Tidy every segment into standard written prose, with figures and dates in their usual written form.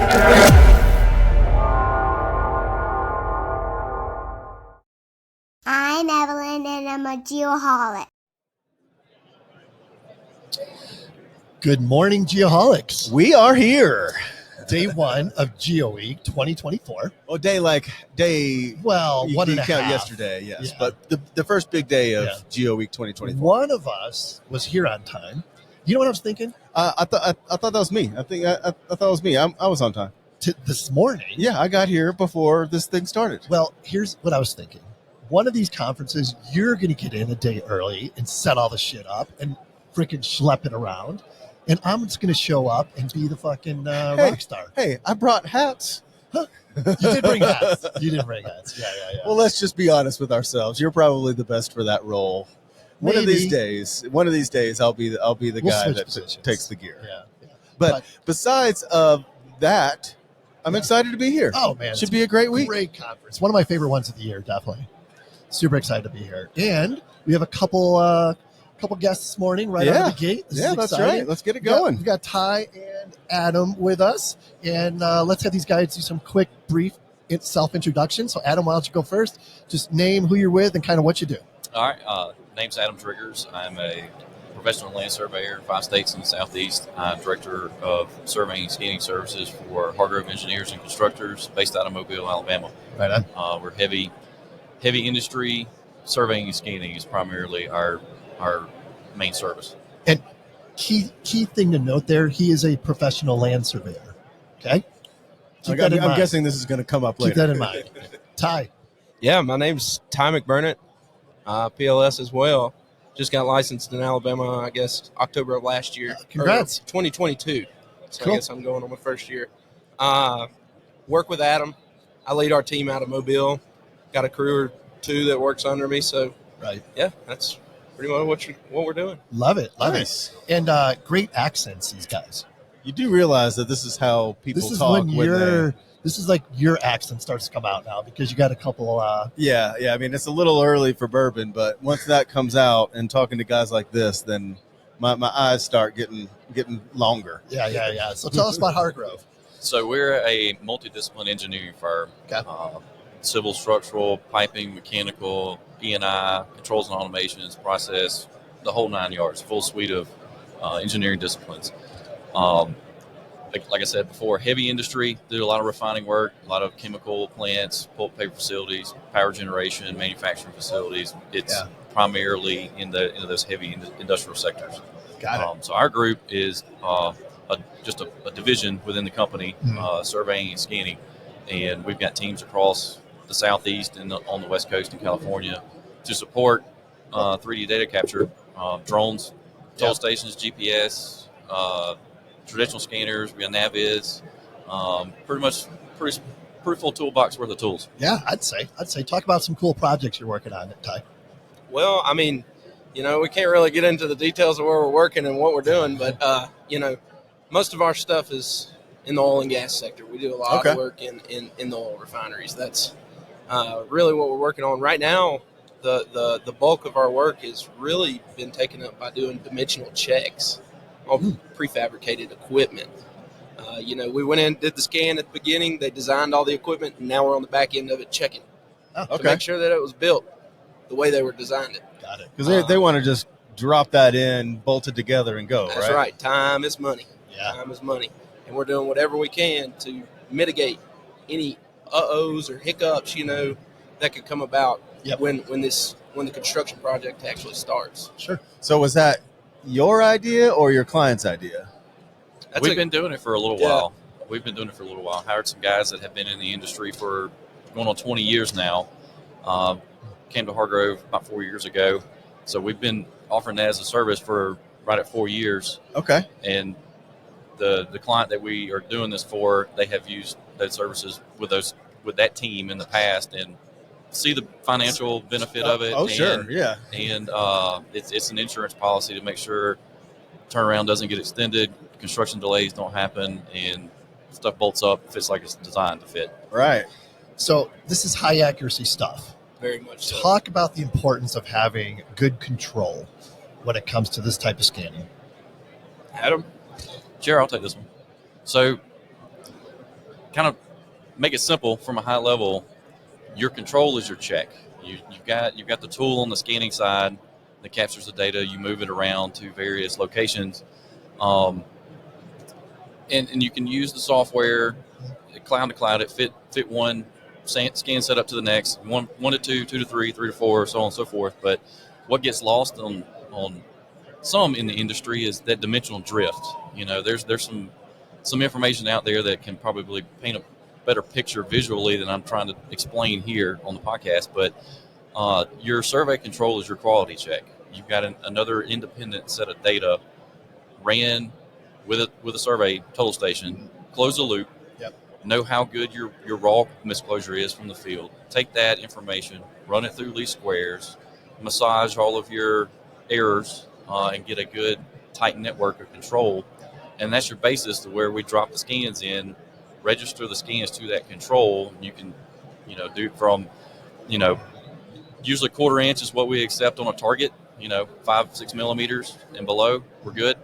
I'm Evelyn, and I'm a geoholic. Good morning, Geoholics. We are here. Day one of GeoWeek 2024. Well, one and a count half. Yesterday, yes. Yeah. But the first big day of GeoWeek 2024. One of us was here on time. You know what I was thinking? I thought that was me. I thought it was me. I was on time. This morning? Yeah, I got here before this thing started. Well, here's what I was thinking. One of these conferences, you're going to get in a day early and set all the shit up and freaking schlep it around. And I'm just going to show up and be the fucking rock star. Hey, I brought hats. Huh? You did bring hats. Yeah. Well, let's just be honest with ourselves. You're probably the best for that role. One of these days, I'll be the guy that takes the gear. Yeah. But besides that, I'm excited to be here. Oh man, should be a great week. Great conference. One of my favorite ones of the year, definitely. Super excited to be here, and we have a couple guests this morning right out of the gate. This is that's exciting. right. Let's get it going. We've got Ty and Adam with us, and let's have these guys do some quick, brief self-introduction. So, Adam, why don't you go first? Just name who you're with and kind of what you do. All right. Name's Adam Driggers. I'm a professional land surveyor in 5 states in the Southeast. I'm director of surveying and scanning services for Hargrove Engineers and Constructors based out of Mobile, Alabama. Right on. We're heavy industry. Surveying and scanning is primarily our main service. And key thing to note there, he is a professional land surveyor. Okay? I'm guessing this is going to come up later. Keep that in mind. Ty. Yeah, my name's Ty McBurnett, PLS as well. Just got licensed in Alabama, I guess, October of last year. Congrats. 2022. So Cool. I guess I'm going on my first year. Work with Adam. I lead our team out of Mobile. Got a crew or 2 that works under me. So, right. Yeah, that's pretty much what we're doing. Love it. Nice. And great accents, these guys. You do realize that this is how people talk. This is like your accent starts to come out now because you got a couple. Yeah. I mean, it's a little early for bourbon, but once that comes out and talking to guys like this, then my eyes start getting longer. Yeah. So tell us about Hargrove. So we're a multidisciplinary engineering firm. Okay. Civil, structural, piping, mechanical, E&I, controls and automations, process, the whole 9 yards, full suite of engineering disciplines. Like I said before, heavy industry, do a lot of refining work, a lot of chemical plants, pulp paper facilities, power generation, manufacturing facilities. It's primarily in those heavy industrial sectors. Got it. So our group is just a division within the company, surveying and scanning, and we've got teams across the Southeast and on the West Coast in California to support 3D data capture, drones, toll stations, GPS, traditional scanners, we got Naviz, pretty full toolbox worth of tools. Yeah, I'd say. Talk about some cool projects you're working on, Ty. Well, I mean, we can't really get into the details of where we're working and what we're doing, but, most of our stuff is in the oil and gas sector. We do a lot of work in the oil refineries. That's really what we're working on right now. The bulk of our work has really been taken up by doing dimensional checks on prefabricated equipment. We went in, did the scan at the beginning. They designed all the equipment, and now we're on the back end of it checking to make sure that it was built the way they were designed it. Got it. Because they want to just drop that in, bolt it together, and go. That's right. Time is money. Yeah. Time is money, and we're doing whatever we can to mitigate any or hiccups, that could come about when the construction project actually starts. Sure. So was that your idea or your client's idea? We've been doing it for a little while. Hired some guys that have been in the industry for going on 20 years now. Came to Hargrove about 4 years ago. So we've been offering that as a service for right at 4 years. Okay. And the client that we are doing this for, they have used those services with that team in the past and see the financial benefit of it. Sure, yeah. And it's an insurance policy to make sure turnaround doesn't get extended, construction delays don't happen, and stuff bolts up, fits like it's designed to fit. Right. So this is high accuracy stuff. Very much so. Talk about the importance of having good control when it comes to this type of scanning. Adam? Sure, I'll take this one. So kind of make it simple from a high level, your control is your check. You've got the tool on the scanning side that captures the data. You move it around to various locations, and you can use the software, cloud to cloud. It fit one scan setup to the next, one to two, 2 to 3, 3 to 4, so on and so forth. But what gets lost on some in the industry is that dimensional drift. There's some information out there that can probably paint a better picture visually than I'm trying to explain here on the podcast. But your survey control is your quality check. You've got another independent set of data ran with a survey total station, close the loop, know how good your raw misclosure is from the field, take that information, run it through least squares, massage all of your errors, and get a good tight network of control. And that's your basis to where we drop the scans in, register the scans to that control. You can, do from, usually 1/4 inch is what we accept on a target, 5-6 millimeters and below, we're good.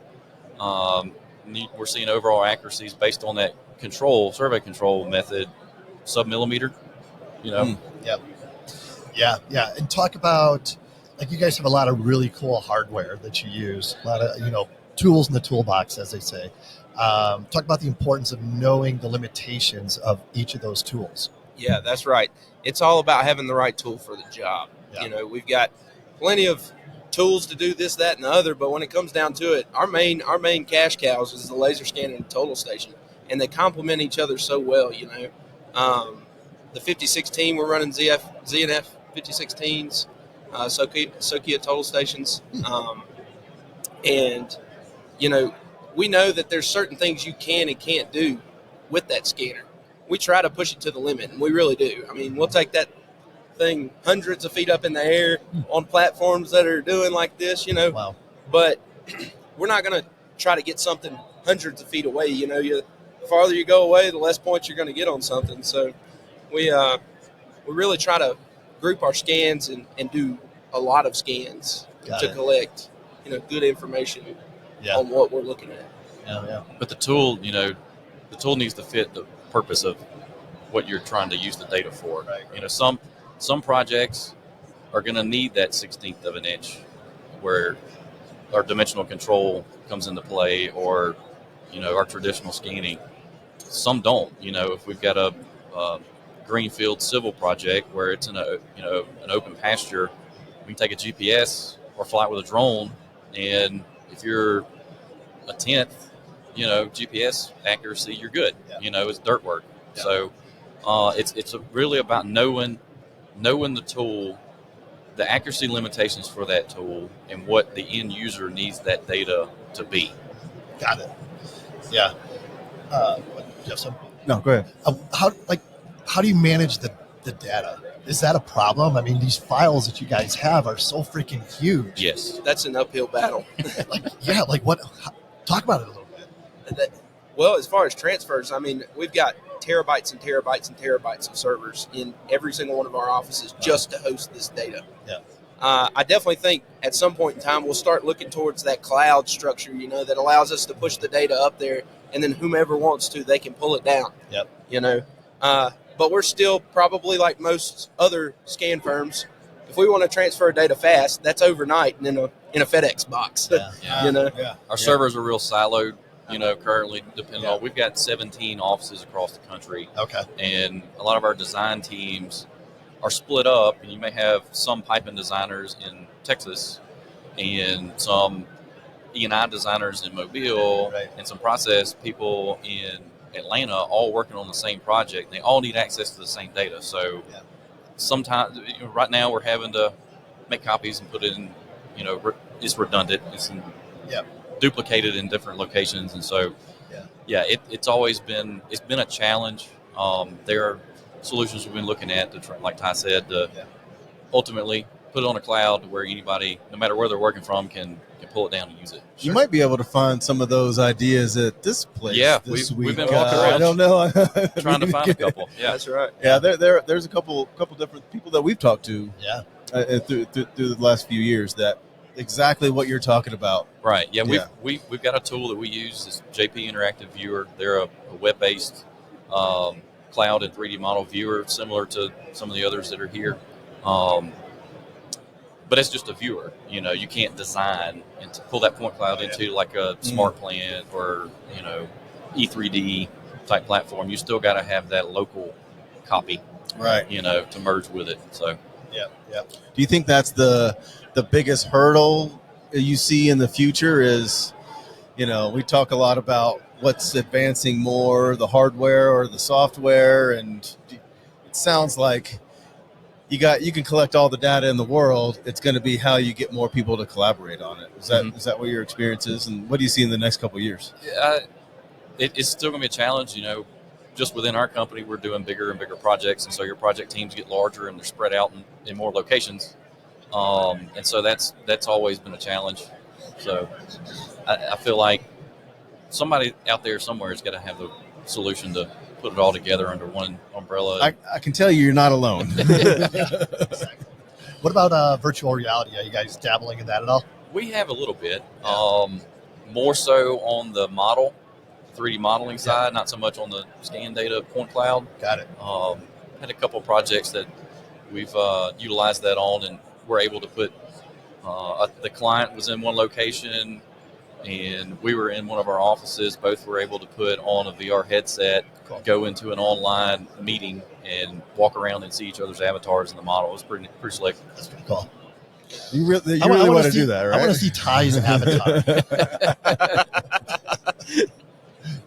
We're seeing overall accuracies based on that survey control method, sub-millimeter, Yeah. And talk about, like, you guys have a lot of really cool hardware that you use, a lot of, tools in the toolbox, as they say. Talk about the importance of knowing the limitations of each of those tools. Yeah, that's right. It's all about having the right tool for the job. Yeah. We've got plenty of tools to do this, that, and the other, but when it comes down to it, our main cash cows is the laser scanner and the total station, and they complement each other so well. The 5016, we're running ZNF 5016s, Sokia total stations, and we know that there's certain things you can and can't do with that scanner. We try to push it to the limit, and we really do. I mean, we'll take that thing hundreds of feet up in the air on platforms that are doing like this, Wow. But we're not going to try to get something hundreds of feet away. The farther you go away, the less points you're going to get on something. So we really try to group our scans and do a lot of scans to collect, good information on what we're looking at. Yeah. But the tool needs to fit the purpose of what you're trying to use the data for. Right. Some projects are going to need that 1/16 of an inch where our dimensional control comes into play, or our traditional scanning. Some don't. If we've got a greenfield civil project where it's in an open pasture, we can take a GPS or fly with a drone, and if you're a 1/10, GPS accuracy, you're good. It's dirt work. Yeah. So it's really about knowing the tool, the accuracy limitations for that tool, and what the end user needs that data to be. Got it. Yeah. You have some? No, go ahead. How do you manage the data? Is that a problem? I mean, these files that you guys have are so freaking huge. Yes. That's an uphill battle. What? Talk about it a little bit. Well, as far as transfers, I mean, we've got terabytes and terabytes and terabytes of servers in every single one of our offices just to host this data. Yeah. I definitely think at some point in time we'll start looking towards that cloud structure, that allows us to push the data up there, and then whomever wants to, they can pull it down. Yep. But we're still probably like most other scan firms. If we want to transfer data fast, that's overnight and in a FedEx box. Yeah. Our servers are real siloed. Currently, depending on, we've got 17 offices across the country. Okay. And a lot of our design teams are split up, and you may have some piping designers in Texas and some E&I designers in Mobile, right, and some process people in Atlanta, all working on the same project. They all need access to the same data. So sometimes, right now, we're having to make copies and put it in, it's redundant. It's duplicated in different locations. And so, it's always been, a challenge. There are solutions we've been looking at to try, like Ty said, to ultimately put it on a cloud to where anybody, no matter where they're working from, can pull it down and use it. You might be able to find some of those ideas at this place. Yeah, this we've week. been walking around. I don't know, trying to find a couple. Yeah, that's right. Yeah, there's a couple different people that we've talked to. Through the last few years that exactly what you're talking about. Right. Yeah, we've got a tool that we use. It's JP Interactive Viewer. They're a web-based cloud and 3D model viewer, similar to some of the others that are here. But it's just a viewer. You can't design and to pull that point cloud into like a smart plant or, E3D type platform. You still got to have that local copy, right? To merge with it. So, yeah. Do you think that's the biggest hurdle you see in the future? Is we talk a lot about what's advancing more, the hardware or the software, and it sounds like you can collect all the data in the world. It's going to be how you get more people to collaborate on it. Is that what your experience is, and what do you see in the next couple of years? It's still going to be a challenge. Just within our company, we're doing bigger and bigger projects, and so your project teams get larger and they're spread out in more locations. And so that's always been a challenge. So I feel like somebody out there somewhere is going to have the solution to put it all together under one umbrella. I can tell you're not alone. What about virtual reality? Are you guys dabbling in that at all? We have a little bit, more so on the 3D modeling side, not so much on the scan data point cloud. Got it. Had a couple of projects that we've utilized that on, and we're able to put the client was in one location and we were in one of our offices. Both were able to put on a VR headset, go into an online meeting, and walk around and see each other's avatars in the model. It was pretty slick. That's pretty cool. You really want to do that, right? I want to see Ty's avatar.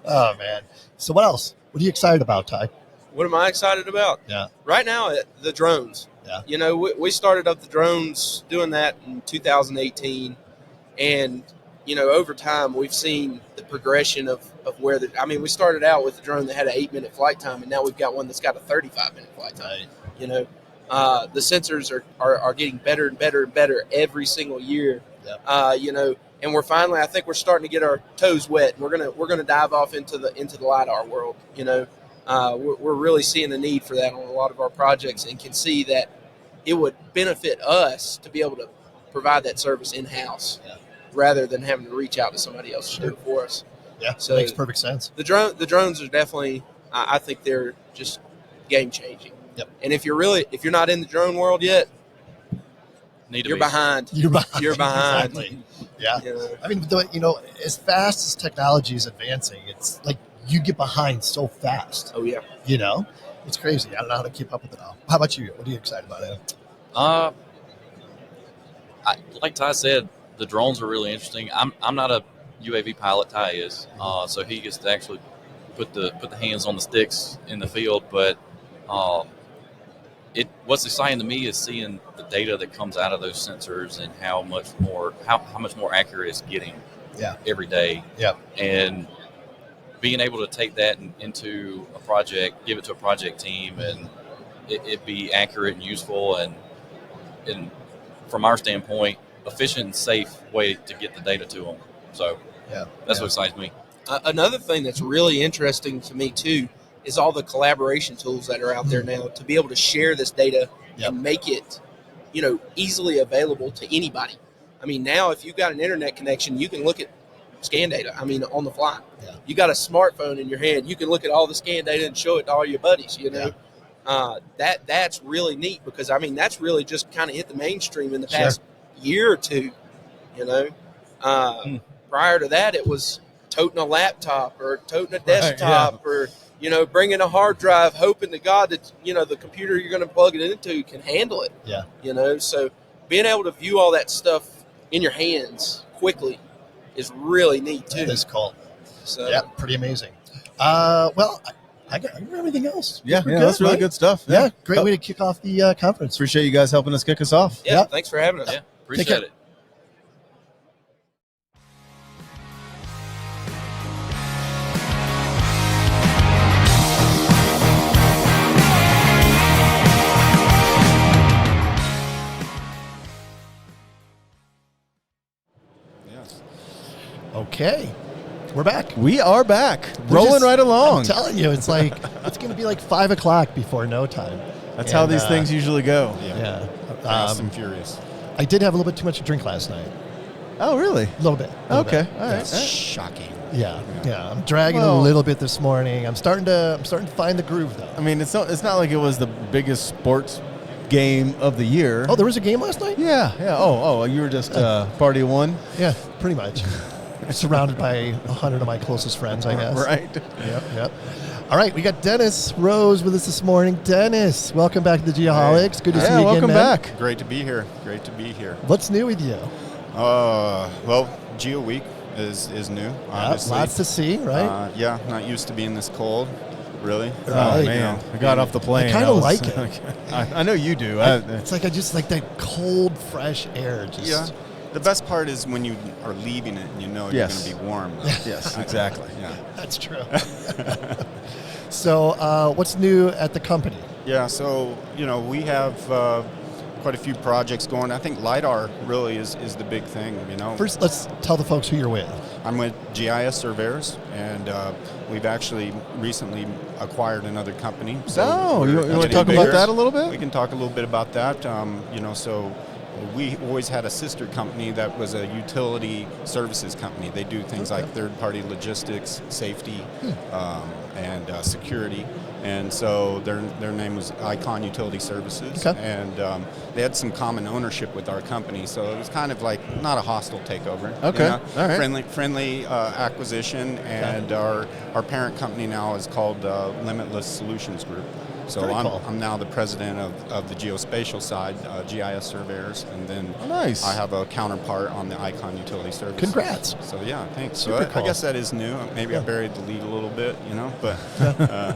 Oh, man. So what else? What are you excited about, Ty? What am I excited about? Yeah. Right now, the drones. Yeah. We started up the drones, doing that in 2018. And, over time, we've seen the progression of where we started out with a drone that had an 8-minute flight time, and now we've got one that's got a 35-minute flight time. Right. The sensors are getting better and better and better every single year. Yeah. And I think we're starting to get our toes wet. And we're gonna dive off into the LiDAR world. We're really seeing the need for that on a lot of our projects, and can see that it would benefit us to be able to provide that service in-house, rather than having to reach out to somebody else to do it for us. Yeah, so makes perfect sense. The drones are definitely, I think they're just game changing. Yep. And if you're not in the drone world yet, you're behind. You're behind. Exactly. Yeah. As fast as technology is advancing, it's like you get behind so fast. Oh yeah. It's crazy. I don't know how to keep up with it all. How about you? What are you excited about, Adam? Like Ty said, the drones are really interesting. I'm not a UAV pilot. Ty is, so he gets to actually put the hands on the sticks in the field. But what's exciting to me is seeing the data that comes out of those sensors and how much more accurate it's getting. Every day. And being able to take that into a project, give it to a project team, and it be accurate and useful, and from our standpoint, efficient and safe way to get the data to them. So that's what excites me. Another thing that's really interesting to me too is all the collaboration tools that are out there now to be able to share this data and make it, easily available to anybody. Now if you've got an internet connection, you can look at scan data. on the fly. You got a smartphone in your hand, you can look at all the scan data and show it to all your buddies. That's really neat, because that's really just kind of hit the mainstream in the past year or two. Prior to that, it was toting a laptop or toting a desktop, or bringing a hard drive, hoping to God that the computer you're going to plug it into can handle it. So being able to view all that stuff in your hands quickly is really neat too. That is cool. So pretty amazing. I don't have anything else. That's really good stuff. Great way to kick off the conference. Appreciate you guys helping us kick us off. Thanks for having us. Appreciate it. Okay. We're back. We are back. Rolling right along. I'm telling you, it's going to be like 5 o'clock before no time. That's how these things usually go. Fast and furious. I did have a little bit too much to drink last night. Oh, really? A little bit. Okay. All right. That's shocking. Yeah. I'm dragging a little bit this morning. I'm starting to find the groove though. I mean, it's not like it was the biggest sports game of the year. Oh, there was a game last night? Yeah. Oh, you were just party of one? Yeah, pretty much. Surrounded by 100 of my closest friends, I guess. Right. Yep. All right, we got Dennis Rose with us this morning. Dennis, welcome back to the Geoholics. Good to see you again, welcome man. back. Great to be here. What's new with you? Well, GeoWeek is new, obviously. Lots to see, right? Yeah, not used to being this cold, really. Right. Man, I got off the plane. I kind of like it. I know you do. It's like I just like that cold, fresh air. Yeah. The best part is when you are leaving it and you know you're going to be warm. Yes, exactly. Yeah. That's true. So, what's new at the company? Yeah, so, we have quite a few projects going. I think LiDAR really is the big thing, First, let's tell the folks who you're with. I'm with GIS Surveyors, and we've actually recently acquired another company. So you want to talk about that a little bit? We can talk a little bit about that. So we always had a sister company that was a utility services company. They do things like third-party logistics, safety, and security. And so their name was Icon Utility Services, and they had some common ownership with our company, so it was kind of like not a hostile takeover. Okay, all right. Friendly acquisition, and our parent company now is called Limitless Solutions Group. So I'm now the president of the Geospatial side, GIS Surveyors, and then nice. I have a counterpart on the Icon Utility Services. Congrats. So yeah, thanks. Super So cool. I guess that is new. Maybe I buried the lead a little bit, but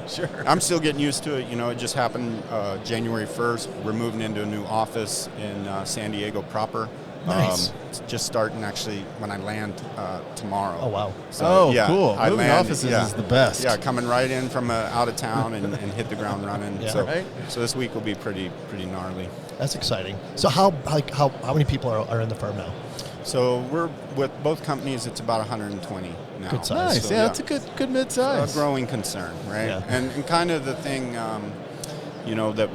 Sure. I'm still getting used to it. It just happened January 1st. We're moving into a new office in San Diego proper. Nice. It's just starting actually when I land tomorrow. Oh, wow. So, cool. I Moving land, offices is the best. Yeah, coming right in from out of town and hit the ground running. Yeah. So, Right. so this week will be pretty gnarly. That's exciting. So how many people are in the firm now? So we're with both companies. It's about 120 now. Good size. Nice. So, That's a good mid-size. A growing concern, right? Yeah. And kind of the thing, that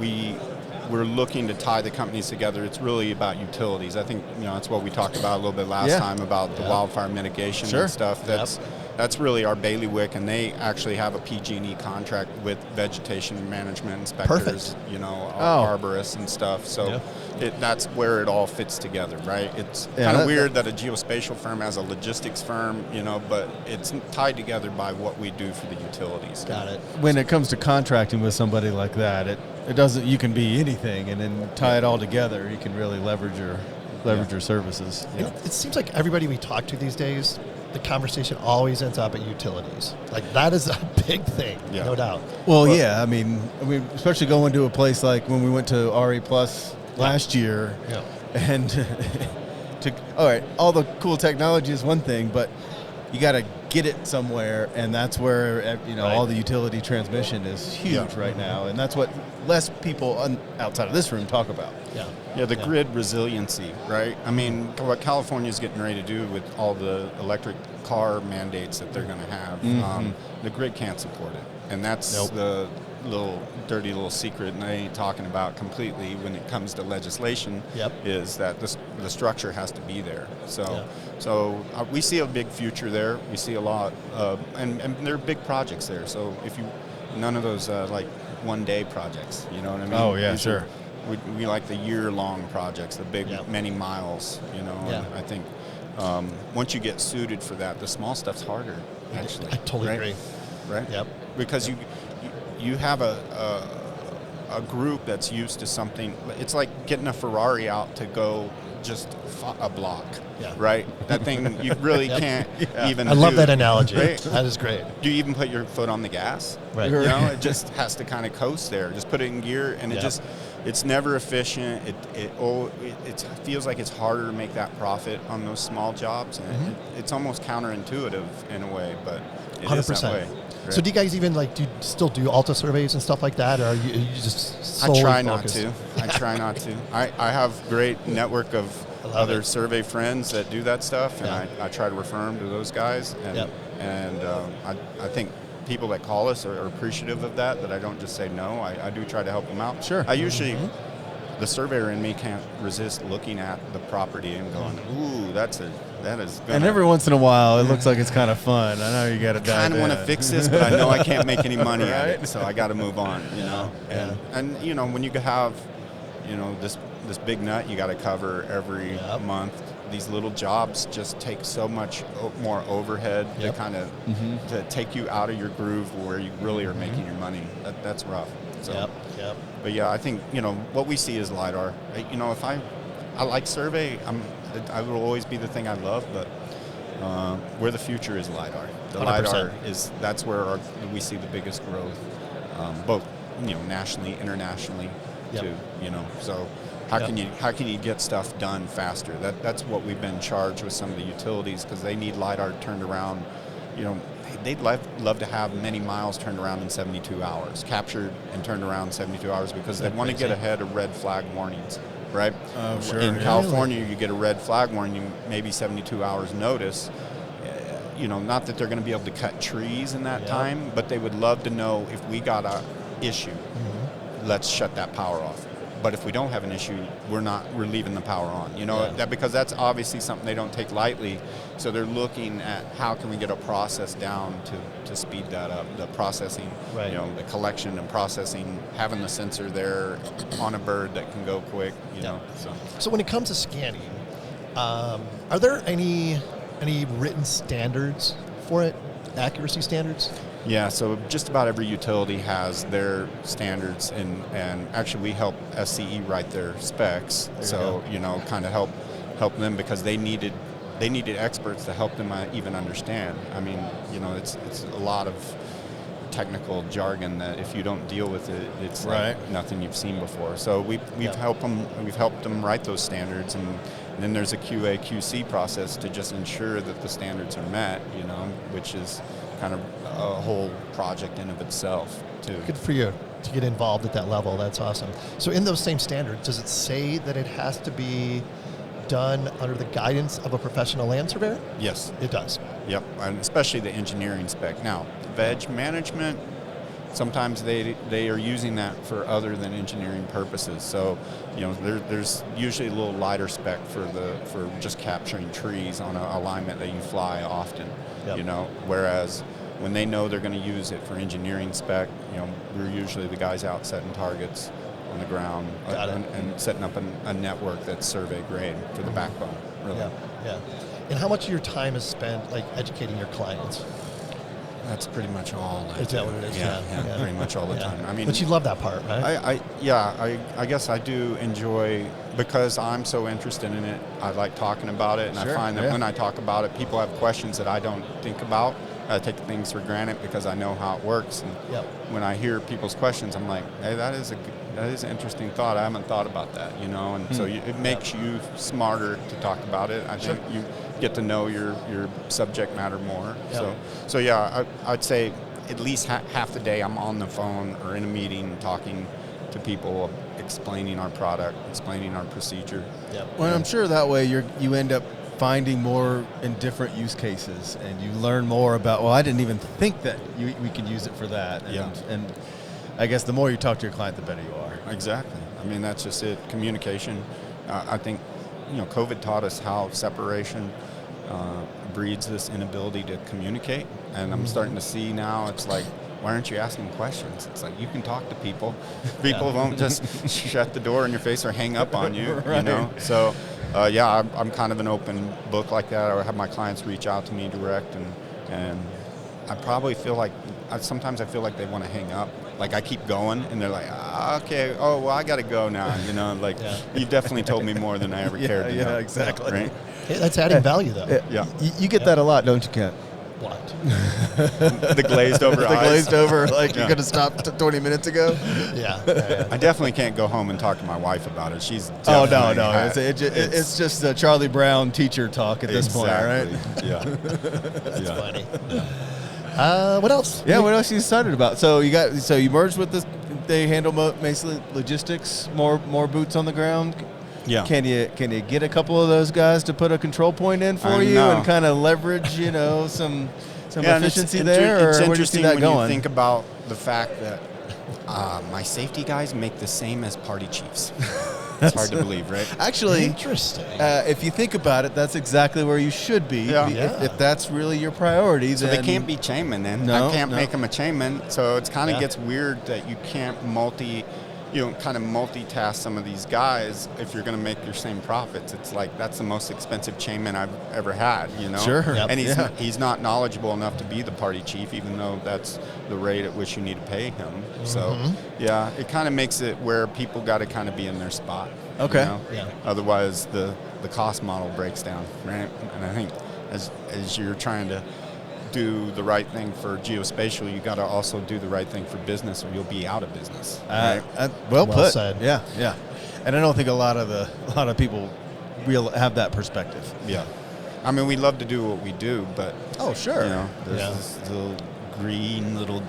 we're looking to tie the companies together. It's really about utilities. I think that's what we talked about a little bit last time about the wildfire mitigation and stuff. That's really our bailiwick, and they actually have a PG&E contract with vegetation management inspectors, arborists and stuff. So that's where it all fits together, right? It's kind of weird that a geospatial firm has a logistics firm, but it's tied together by what we do for the utilities. Got it. When it comes to contracting with somebody like that, it doesn't. You can be anything, and then tie it all together. You can really leverage your services. And it seems like everybody we talk to these days, the conversation always ends up at utilities. Like that is a big thing, no doubt. Well, I mean, especially going to a place like when we went to RE Plus last year, and all the cool technology is one thing, but you got to get it somewhere, and that's where all the utility transmission is huge right now, and that's what less people outside of this room talk about. The grid resiliency, right? I mean, what California's getting ready to do with all the electric car mandates that they're going to have, the grid can't support it, and that's the dirty little secret, and they ain't talking about completely when it comes to legislation. Is that the structure has to be there. So we see a big future there. We see a lot, and there are big projects there. So none of those like one-day projects, you know what I mean? Oh yeah, sure. We like the year-long projects, the big many miles, And I think once you get suited for that, the small stuff's harder. Actually, I totally agree. Right? Yep. Because you have a group that's used to something. It's like getting a Ferrari out to go just a block, right? That thing you really can't even. I love that do, analogy. right? That is great. Do you even put your foot on the gas? Right. It just has to kind of coast there. Just put it in gear, and it's never efficient. It feels like it's harder to make that profit on those small jobs, and it's almost counterintuitive in a way, but it is that way. Right? So do you guys even do you still do Alta surveys and stuff like that, or are you just solely I try focused? not to. I have great network of other survey friends that do that stuff, and I try to refer them to those guys, and I think people that call us are appreciative of that I don't just say no. I do try to help them out. Sure. I usually, the surveyor in me can't resist looking at the property and going, ooh, that's a That is gonna, And every once in a while, it looks like it's kind of fun. I know you got to dive I kind of want to in. fix this, but I know I can't make any money at Right? it, so I got to move on, you know. And you know, when you have, you know, this big nut you got to cover every month, these little jobs just take so much more overhead to kind of to take you out of your groove where you really are making your money. That's rough. So, But yeah, I think, you know, what we see is LiDAR. You know, if I like survey, I will always be the thing I love, but where the future is LiDAR. The 100%. LiDAR that's where we see the biggest growth, both, you know, nationally, internationally, too. You know, so how can you get stuff done faster? That's what we've been charged with some of the utilities, because they need LiDAR turned around. You know, they'd love to have many miles turned around in 72 hours, captured and turned around in 72 hours, because they want to get ahead of red flag warnings. Right? Oh, sure. In California, you get a red flag warning, maybe 72 hours notice. You know, not that they're going to be able to cut trees in that time, but they would love to know if we got a issue, let's shut that power off. But if we don't have an issue, we're leaving the power on. You know, because that's obviously something they don't take lightly. So they're looking at how can we get a process down to speed that up, the processing, you know, the collection and processing, having the sensor there on a bird that can go quick, you know. So when it comes to scanning, are there any written standards for it, accuracy standards? Yeah, so just about every utility has their standards, and actually we help SCE write their specs. So, you know, kind of help them, because they needed experts to help them even understand. I mean, you know, it's a lot of technical jargon that if you don't deal with it, it's like nothing you've seen before. So we've helped them write those standards, and then there's a QA QC process to just ensure that the standards are met, you know, which is kind of a whole project in of itself too. Good for you to get involved at that level. That's awesome. So in those same standards, does it say that it has to be done under the guidance of a professional land surveyor? Yes. It does. Yep, and especially the engineering spec. Now, veg management, sometimes they are using that for other than engineering purposes. So, you know, there's usually a little lighter spec for just capturing trees on an alignment that you fly often. You know, whereas when they know they're going to use it for engineering spec, you know, we're usually the guys out setting targets on the ground and setting up a network that's survey grade for the backbone. Really. Yeah. And how much of your time is spent like educating your clients? That's pretty much all. Is that what it is? Yeah, pretty much all the time. I mean, but you love that part, right? I guess I do enjoy, because I'm so interested in it. I like talking about it, and I find that when I talk about it, people have questions that I don't think about. I take things for granted because I know how it works. And when I hear people's questions, I'm like, hey, that is an interesting thought. I haven't thought about that, you know. And so it makes you smarter to talk about it. I think you get to know your subject matter more. So yeah, I'd say at least half the day I'm on the phone or in a meeting talking to people, explaining our product, explaining our procedure. Well, I'm sure that way you end up finding more in different use cases, and you learn more about, well, I didn't even think that we could use it for that. And I guess the more you talk to your client, the better you are. Exactly. I mean, that's just it. Communication. I think, you know, COVID taught us how separation breeds this inability to communicate. And I'm starting to see now, it's like, why aren't you asking questions? It's like, you can talk to people. People won't just shut the door in your face or hang up on you, you know? So, I'm kind of an open book like that. I have my clients reach out to me direct, and I probably feel like, sometimes I feel like they want to hang up. Like, I keep going, and they're like, okay, oh, well, I got to go now, you know? Like, you've definitely told me more than I ever cared to know. Yeah, exactly. Right? Hey, that's adding value, though. Yeah. You get that a lot, don't you, Kent? What? The glazed over eyes. The glazed over, like you could have stopped 20 minutes ago. I definitely can't go home and talk to my wife about it. She's no. It's just a Charlie Brown teacher talk at this point, right? Yeah. That's funny. What else? Yeah, what else are you excited about? So you merged with this. They handle basically logistics, more boots on the ground. Yeah. Can you get a couple of those guys to put a control point in for you and kind of leverage, you know, some efficiency there? It's or interesting where do you see that when going? you think about the fact that my safety guys make the same as party chiefs. It's hard to believe, right? Actually, Interesting. if you think about it, that's exactly where you should be. Yeah. If that's really your priority, So then they can't be chainmen then. No, I can't no. make them a chainman. So it's kind of Yeah. gets weird that you can't multitask some of these guys if you're going to make your same profits. It's like that's the most expensive chainman I've ever had, you know? Sure. Yep. And Yeah. he's not knowledgeable enough to be the party chief, even though that's the rate at which you need to pay him. So, yeah, it kind of makes it where people got to kind of be in their spot. Okay. You know? Yeah. Otherwise, the cost model breaks down, right? And I think as you're trying to do the right thing for geospatial, you got to also do the right thing for business, or you'll be out of business. Right? Well Well put. said. Yeah, yeah. And I don't think a lot of people have that perspective. Yeah. I mean, we love to do what we do, but Oh, sure. you know, there's Yeah. this little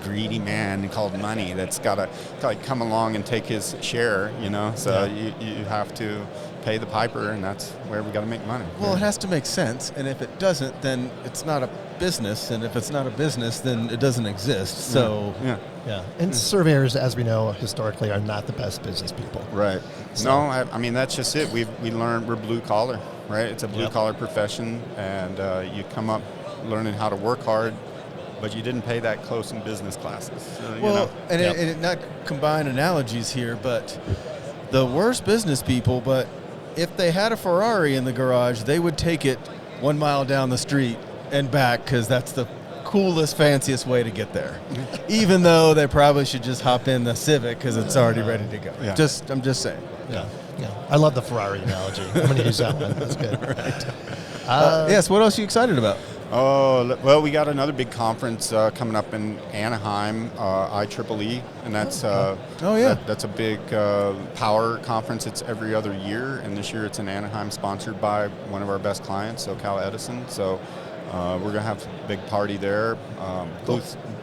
greedy man called money that's got to come along and take his share. You know, so you have to pay the piper, and that's where we got to make money. Well, it has to make sense, and if it doesn't, then it's not a business, and if it's not a business, then it doesn't exist. So, yeah. Yeah. And surveyors, as we know, historically are not the best business people. Right. So- No, I mean, that's just it. We learned we're blue collar, right? It's a blue collar profession, and you come up learning how to work hard, but you didn't pay that close in business classes. So, you know. and not combine analogies here, but the worst business people, but if they had a Ferrari in the garage, they would take it 1 mile down the street and back because that's the coolest, fanciest way to get there. Even though they probably should just hop in the Civic because it's already ready to go. Yeah. I'm just saying. Yeah. Yeah. I love the Ferrari analogy. I'm going to use that one. That's good. Right. Uh, Yes. What else are you excited about? Oh, well, we got another big conference coming up in Anaheim, IEEE, and that's that's a big power conference. It's every other year, and this year it's in Anaheim, sponsored by one of our best clients, SoCal Edison. So we're gonna have a big party there.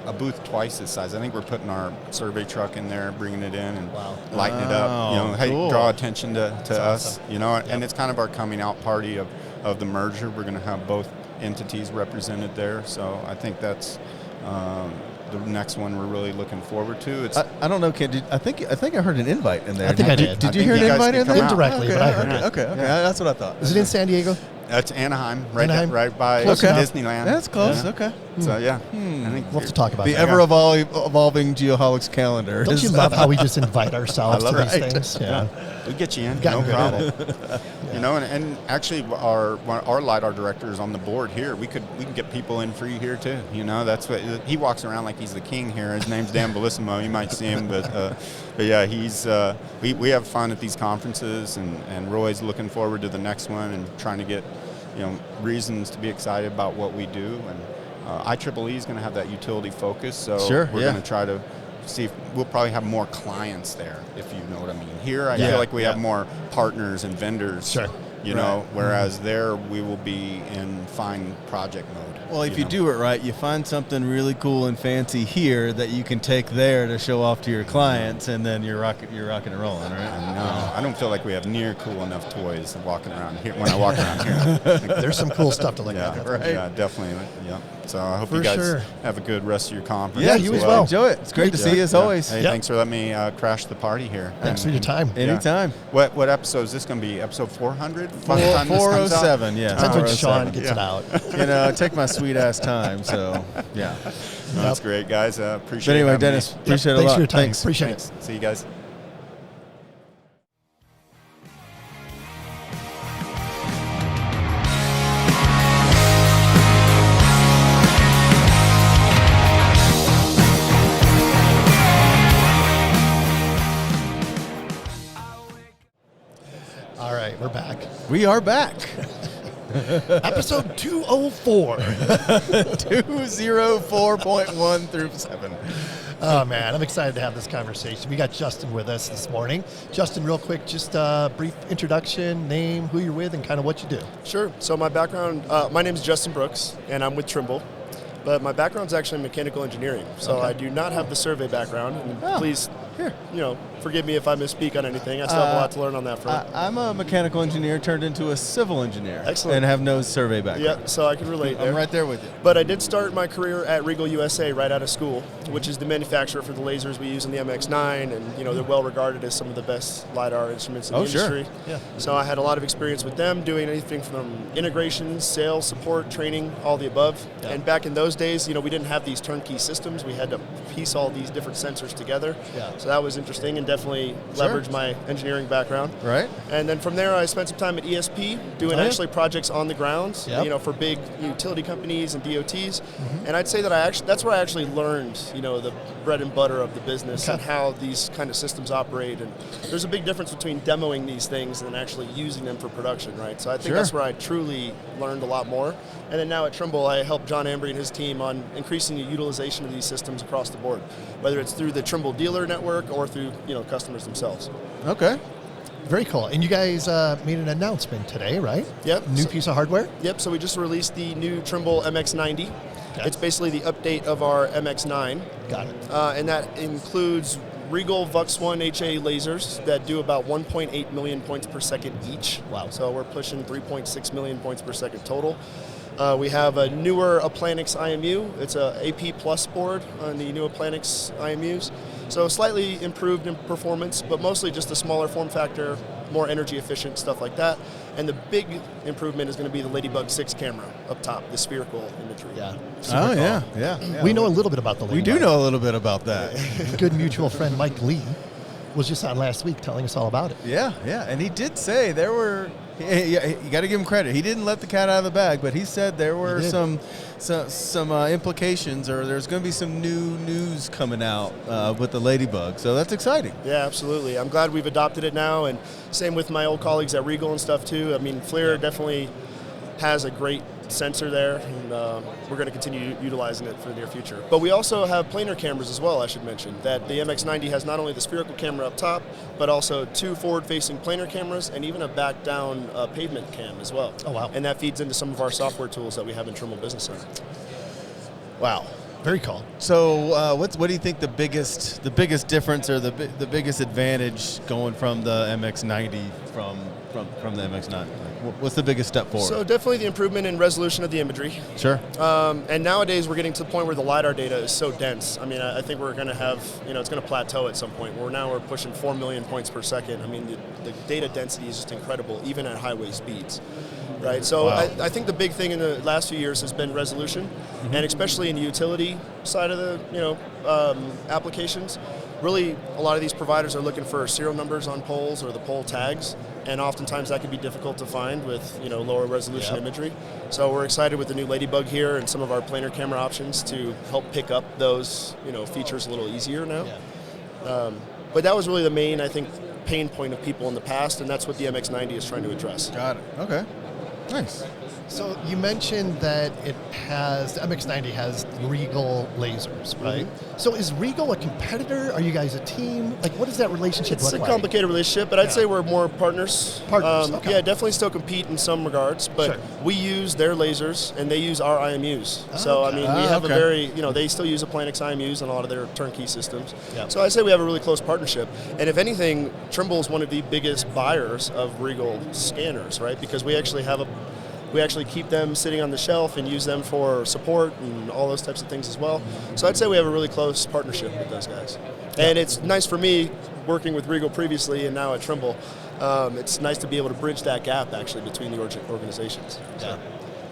A booth twice this size. I think we're putting our survey truck in there, bringing it in, and lighting it up. You know, hey, cool. draw attention to us. awesome. You know, and it's kind of our coming out party of the merger. We're gonna have both entities represented there, so I think that's the next one we're really looking forward to. It's I don't know, Ken. I think I heard an invite in there. I think I did. Did I you hear think an you guys invite can in come there? out. Indirectly, but I heard it. Okay. That's what I thought. Is it in San Diego? That's Anaheim, right Anaheim? right by Close enough. Disneyland. That's close. Yeah. Okay. So yeah, I think We'll have to talk about The that. ever-evolving Geoholics calendar. Don't you is- love how we just invite ourselves I to love these it. things? Yeah. we'll get you in, Got no it. problem. You know, and actually our LiDAR director is on the board here. We can get people in free here too. You know, that's what he walks around like he's the king here. His name's Dan Bellissimo. You might see him, but yeah, he's we have fun at these conferences, and Roy's looking forward to the next one and trying to get reasons to be excited about what we do. And IEEE is going to have that utility focus, so Sure, we're yeah. going to try to see if we'll probably have more clients there, if you know what I mean. Here, I Yeah, feel like we yeah. have more partners and vendors. Sure. You know, whereas there we will be in fine project mode. Well, if you know? do it right, you find something really cool and fancy here that you can take there to show off to your clients, and then you're rocking and rolling, right? No, I don't feel like we have near cool enough toys walking around here when I walk around here. There's some cool stuff to look Yeah, at. Right. yeah, definitely. Yeah. So I hope For you guys sure. have a good rest of your conference. Yeah, you as well. Enjoy it. It's great to see you as Yeah. always. Hey, Yep. thanks for letting me crash the party here. Thanks for your time. Yeah. Anytime. What episode is this going to be? Episode 400? By the time this comes out? 407, yeah. Depends when 407. Sean gets it out. You know, I take my sweet ass time, so yeah. No, that's great, guys. Appreciate But anyway, having me. Dennis, appreciate it a Thanks lot. for your time. Thanks. Appreciate Thanks. it. See you guys. All right, we're back. We are back. Episode 204. 204.1 through 7. Oh, man, I'm excited to have this conversation. We got Justin with us this morning. Justin, real quick, just a brief introduction, name, who you're with, and kind of what you do. Sure. So my background, my name is Justin Brooks, and I'm with Trimble. But my background is actually in mechanical engineering. So Okay. I do not have the survey background. And Oh. please forgive me if I misspeak on anything. I still have a lot to learn on that front. I'm a mechanical engineer turned into a civil engineer. Excellent. And have no survey background. Yeah, so I can relate there. I'm right there with you. But I did start my career at Regal USA right out of school, which is the manufacturer for the lasers we use in the MX9, and they're well regarded as some of the best LiDAR instruments in the industry. Sure. Yeah. So I had a lot of experience with them, doing anything from integration, sales, support, training, all the above. Yeah. And back in those days, we didn't have these turnkey systems. We had to piece all these different sensors together. Yeah. So that was interesting and definitely leveraged my engineering background. Right. And then from there, I spent some time at ESP doing actually projects on the ground, for big utility companies and DOTs. And I'd say that that's where I actually learned, the bread and butter of the business and how these kind of systems operate. And there's a big difference between demoing these things and actually using them for production, right? So I think that's where I truly learned a lot more. And then now at Trimble, I help John Ambry and his team on increasing the utilization of these systems across the board, whether it's through the Trimble dealer network or through customers themselves. Okay. Very cool. And you guys made an announcement today, right? Yep. New piece of hardware? Yep. So we just released the new Trimble MX90. Okay. It's basically the update of our MX9. Got it. And that includes Regal VUX1 HA lasers that do about 1.8 million points per second each. Wow. So we're pushing 3.6 million points per second total. We have a newer Aplanix IMU. It's a AP Plus board on the new Aplanix IMUs. So slightly improved in performance, but mostly just a smaller form factor, more energy efficient, stuff like that. And the big improvement is going to be the Ladybug 6 camera up top, the spherical imagery. Yeah. Oh, yeah. We know a little bit about the We Ladybug. do know a little bit about that. Good mutual friend Mike Lee was just on last week telling us all about it. Yeah. And he did say there were, you got to give him credit. He didn't let the cat out of the bag, but he said there were some implications, or there's going to be some new news coming out with the Ladybug. So that's exciting. Yeah, absolutely. I'm glad we've adopted it now, and same with my old colleagues at Regal and stuff too. I mean, FLIR definitely has a great sensor there, and we're going to continue utilizing it for the near future. But we also have planar cameras as well, I should mention, that the MX90 has not only the spherical camera up top, but also 2 forward-facing planar cameras and even a back-down pavement cam as well. Oh, wow. And that feeds into some of our software tools that we have in Trimble Business Center. Wow. Very cool. So what do you think the biggest difference or the biggest advantage going from the MX90 from the MX9? What's the biggest step forward? So definitely the improvement in resolution of the imagery. Sure. And nowadays we're getting to the point where the LiDAR data is so dense. I mean, I think we're going to have, it's going to plateau at some point. We're pushing 4 million points per second. I mean, the data density is just incredible, even at highway speeds. Right, so wow. I think the big thing in the last few years has been resolution, and especially in the utility side of the applications. Really, a lot of these providers are looking for serial numbers on poles or the pole tags, and oftentimes that can be difficult to find with lower resolution imagery. So we're excited with the new Ladybug here and some of our planar camera options to help pick up those features a little easier now. Yeah. But that was really the main, I think, pain point of people in the past, and that's what the MX90 is trying to address. Got it. Okay. Nice. So you mentioned that the MX90 has Regal lasers, right? Mm-hmm. So is Regal a competitor? Are you guys a team? Like, what does that relationship It's look a like? complicated relationship, but I'd say we're more partners. Okay. Yeah, definitely still compete in some regards, but we use their lasers and they use our IMUs. So, I mean, we have a very, they still use Aplanix IMUs on a lot of their turnkey systems. Yep. So I'd say we have a really close partnership. And if anything, Trimble is one of the biggest buyers of Regal scanners, right? Because we actually keep them sitting on the shelf and use them for support and all those types of things as well. So I'd say we have a really close partnership with those guys. And it's nice for me, working with Regal previously and now at Trimble, it's nice to be able to bridge that gap actually between the organizations. Yeah.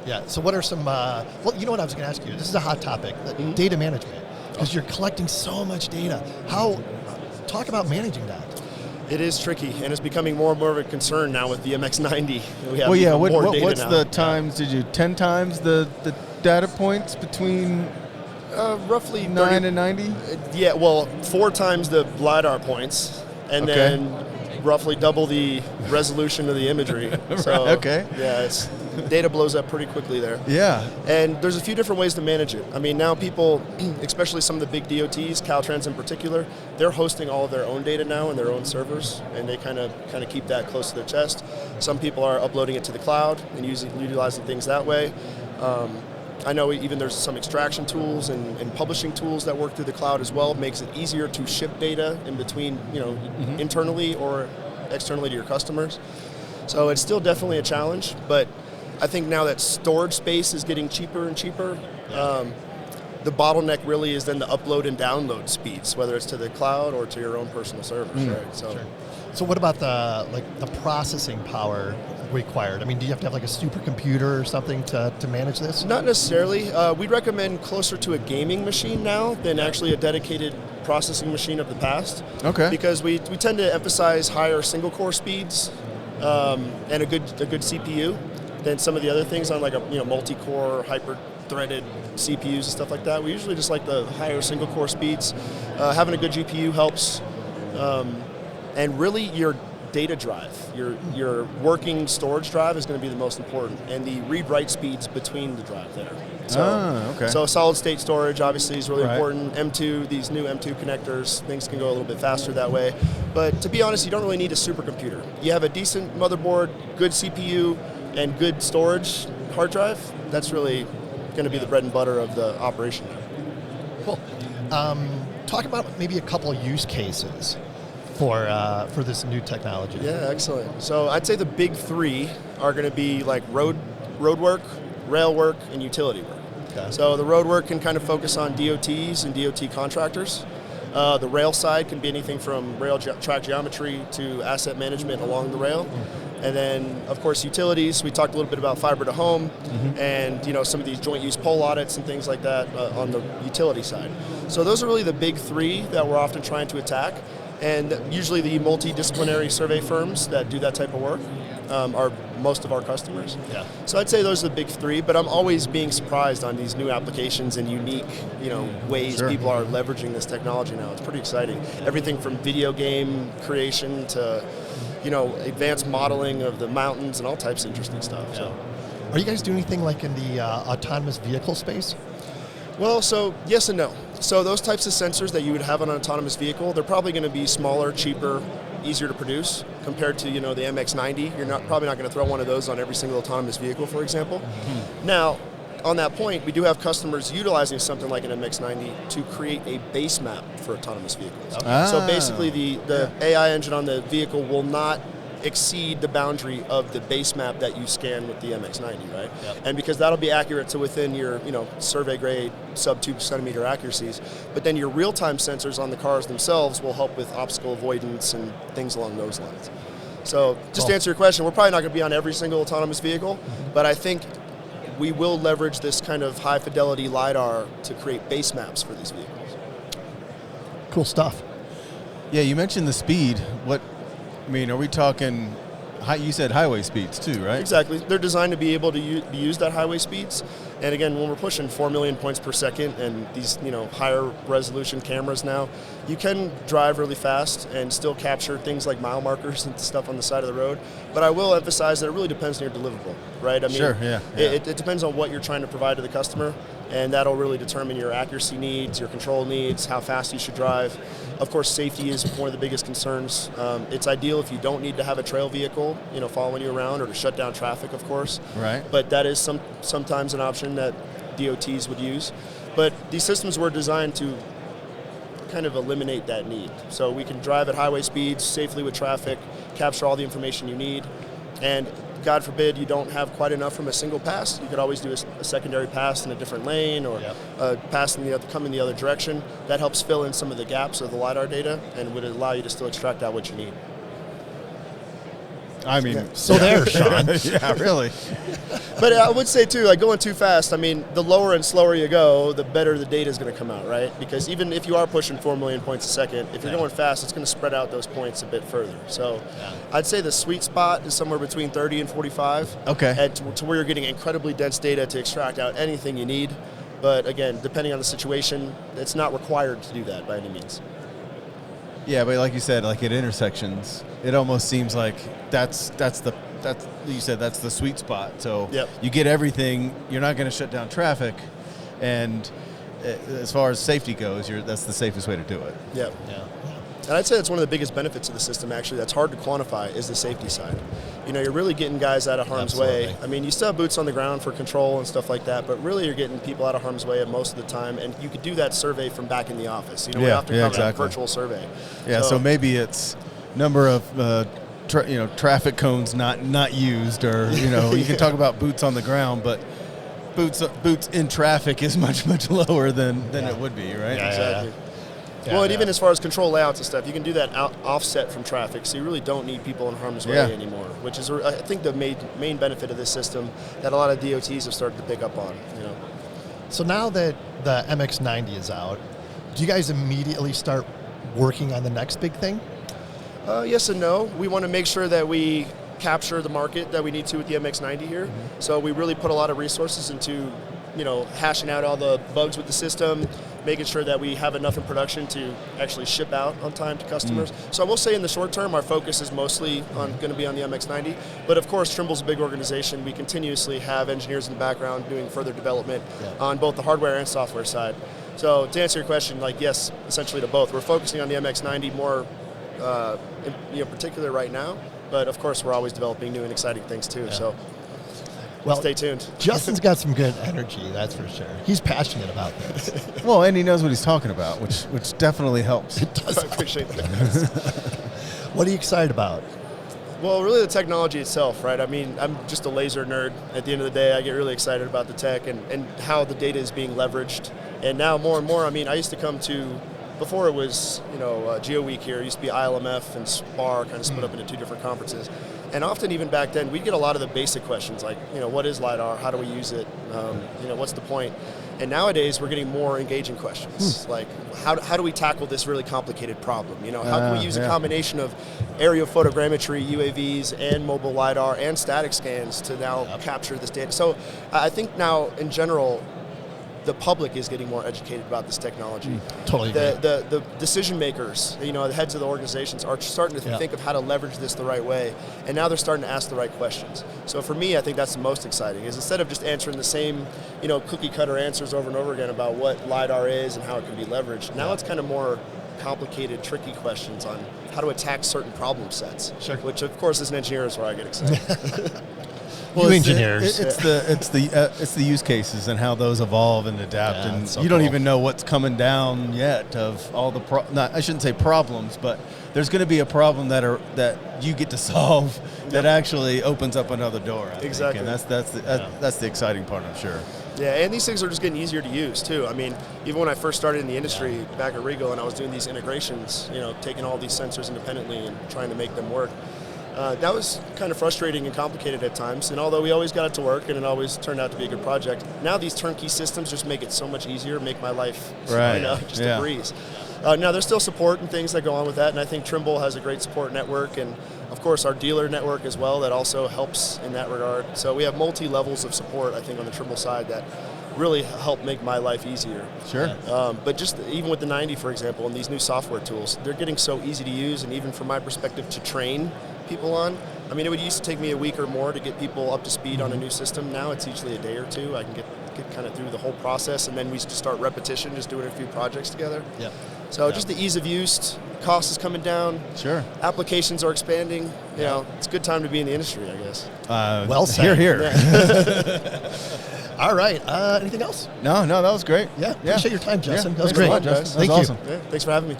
Yeah. So what are some, you know what I was going to ask you? This is a hot topic, data management, because you're collecting so much data. Talk about managing that. It is tricky, and it's becoming more and more of a concern now with the MX90. We have more data what's now. the times? Did you 10 times the data points between roughly 9 and 90? Yeah, well, 4 times the LiDAR points, and then roughly double the resolution of the imagery. So, yeah, data blows up pretty quickly there. Yeah. And there's a few different ways to manage it. I mean, now people, especially some of the big DOTs, Caltrans in particular, they're hosting all of their own data now in their own servers, and they kind of keep that close to their chest. Some people are uploading it to the cloud and utilizing things that way. I know even there's some extraction tools and publishing tools that work through the cloud as well. It makes it easier to ship data in between, internally or externally to your customers. So it's still definitely a challenge, but I think now that storage space is getting cheaper and cheaper, the bottleneck really is then the upload and download speeds, whether it's to the cloud or to your own personal servers, right? So what about the processing power required? I mean, do you have to have like a supercomputer or something to manage this? Not necessarily. We'd recommend closer to a gaming machine now than actually a dedicated processing machine of the past. Okay. Because we tend to emphasize higher single core speeds and a good CPU than some of the other things on like a multi-core hyper-threaded CPUs and stuff like that. We usually just like the higher single core speeds. Having a good GPU helps. And really your data drive, your working storage drive is going to be the most important, and the read-write speeds between the drive there. So solid state storage obviously is really important. M2, these new M2 connectors, things can go a little bit faster that way. But to be honest, you don't really need a supercomputer. You have a decent motherboard, good CPU, and good storage hard drive. That's really going to be the bread and butter of the operation. Cool. Talk about maybe a couple of use cases for this new technology. Yeah, excellent. So I'd say the big three are going to be like road work, rail work, and utility work. Okay. So the road work can kind of focus on DOTs and DOT contractors. The rail side can be anything from rail track geometry to asset management along the rail. And then, of course, utilities. We talked a little bit about fiber to home and, some of these joint use pole audits and things like that on the utility side. So those are really the big three that we're often trying to attack. And usually the multidisciplinary survey firms that do that type of work are most of our customers. Yeah. So I'd say those are the big three, but I'm always being surprised on these new applications and unique, ways people are leveraging this technology now. It's pretty exciting. Everything from video game creation to, advanced modeling of the mountains and all types of interesting stuff. Yeah. So, are you guys doing anything like in the autonomous vehicle space? Well, so yes and no. So those types of sensors that you would have on an autonomous vehicle, they're probably going to be smaller, cheaper, easier to produce compared to, the MX-90. You're probably not going to throw one of those on every single autonomous vehicle, for example. Now, on that point, we do have customers utilizing something like an MX-90 to create a base map for autonomous vehicles. So basically the AI engine on the vehicle will not exceed the boundary of the base map that you scan with the MX-90, right? Yep. And because that'll be accurate to within your, survey grade sub 2 centimeter accuracies, but then your real-time sensors on the cars themselves will help with obstacle avoidance and things along those lines. So just to answer your question, we're probably not going to be on every single autonomous vehicle, but I think we will leverage this kind of high fidelity LiDAR to create base maps for these vehicles. Cool stuff. Yeah, you mentioned the speed. Are we talking, you said highway speeds too, right? Exactly. They're designed to be able to be used at highway speeds. And again, when we're pushing 4 million points per second and these, higher resolution cameras now, you can drive really fast and still capture things like mile markers and stuff on the side of the road. But I will emphasize that it really depends on your deliverable, right? It depends on what you're trying to provide to the customer, and that'll really determine your accuracy needs, your control needs, how fast you should drive. Of course, safety is one of the biggest concerns. It's ideal if you don't need to have a trail vehicle, following you around or to shut down traffic, of course. Right. But that is sometimes an option that DOTs would use. But these systems were designed to kind of eliminate that need. So we can drive at highway speeds safely with traffic, capture all the information you need, and God forbid you don't have quite enough from a single pass, you could always do a secondary pass in a different lane or a pass come in the other direction. That helps fill in some of the gaps of the LiDAR data and would allow you to still extract out what you need. So there, Sean. Yeah, really. But I would say too, like going too fast, the lower and slower you go, the better the data is going to come out, right? Because even if you are pushing 4 million points a second, if you're going fast, it's going to spread out those points a bit further. So I'd say the sweet spot is somewhere between 30 and 45. Okay. To where you're getting incredibly dense data to extract out anything you need. But again, depending on the situation, it's not required to do that by any means. Yeah, but like you said, like at intersections, it almost seems like that's the sweet spot. So you get everything. You're not going to shut down traffic, and as far as safety goes, that's the safest way to do it. Yeah. And I'd say that's one of the biggest benefits of the system, actually, that's hard to quantify, is the safety side. You're really getting guys out of harm's way. I mean, you still have boots on the ground for control and stuff like that, but really you're getting people out of harm's way most of the time, and you could do that survey from back in the office. We often call that virtual survey. Yeah, so maybe it's number of traffic cones not used, or you can talk about boots on the ground, but boots in traffic is much lower than it would be, right? Yeah, exactly. Well, and even as far as control layouts and stuff, you can do that offset from traffic, so you really don't need people in harm's way anymore, which is, I think, the main benefit of this system that a lot of DOTs have started to pick up on. So now that the MX90 is out, do you guys immediately start working on the next big thing? Yes and no. We want to make sure that we capture the market that we need to with the MX90 here. Mm-hmm. So we really put a lot of resources into, hashing out all the bugs with the system, making sure that we have enough in production to actually ship out on time to customers. So I will say in the short term, our focus is mostly going to be on the MX90. But of course, Trimble's a big organization. We continuously have engineers in the background doing further development on both the hardware and software side. So to answer your question, yes, essentially to both. We're focusing on the MX90 more in particular right now, but of course we're always developing new and exciting things too. So stay tuned. Justin's got some good energy, that's for sure. He's passionate about this. Well, and he knows what he's talking about, which definitely helps. It does. I appreciate that. What are you excited about? Well, really the technology itself, right? I mean, I'm just a laser nerd. At the end of the day, I get really excited about the tech and how the data is being leveraged. And now more and more, I mean, I used to come to, before it was, GeoWeek here, it used to be ILMF and SPAR, kind of split up into two different conferences. And often even back then, we'd get a lot of the basic questions like, what is LiDAR? How do we use it? What's the point? And nowadays, we're getting more engaging questions, like how do we tackle this really complicated problem? How can we use a combination of aerial photogrammetry, UAVs, and mobile LiDAR, and static scans to now capture this data? So I think now, in general, the public is getting more educated about this technology. Totally. The decision makers, the heads of the organizations are starting to think of how to leverage this the right way, and now they're starting to ask the right questions. So for me, I think that's the most exciting, is instead of just answering the same, cookie cutter answers over and over again about what LiDAR is and how it can be leveraged, now it's kind of more complicated, tricky questions on how to attack certain problem sets, which of course as an engineer is where I get excited. Well, engineers. It's the use cases and how those evolve and adapt, and so you don't even know what's coming down yet of all the I shouldn't say problems, but there's going to be a problem that you get to solve that actually opens up another door. I think. And that's the exciting part, I'm sure. Yeah, and these things are just getting easier to use too. I mean, even when I first started in the industry back at Regal and I was doing these integrations, taking all these sensors independently and trying to make them work. That was kind of frustrating and complicated at times, and although we always got it to work and it always turned out to be a good project, now these turnkey systems just make it so much easier, make my life a breeze. Now there's still support and things that go on with that, and I think Trimble has a great support network, and of course our dealer network as well that also helps in that regard. So we have multi-levels of support, I think, on the Trimble side that really help make my life easier. Sure. But just even with the 90, for example, and these new software tools, they're getting so easy to use, and even from my perspective to train people on. I mean, it would used to take me a week or more to get people up to speed on a new system. Now it's usually a day or two. I can get kind of through the whole process, and then we just start repetition, just doing a few projects together. Yeah. So just the ease of use, cost is coming down. Sure. Applications are expanding. It's a good time to be in the industry, I guess. Well said. Here. All right. Anything else? No, that was great. Yeah. Appreciate your time, Justin. Yeah, that was thanks great. a lot, Justin. Thank That was you. awesome. Yeah, thanks for having me.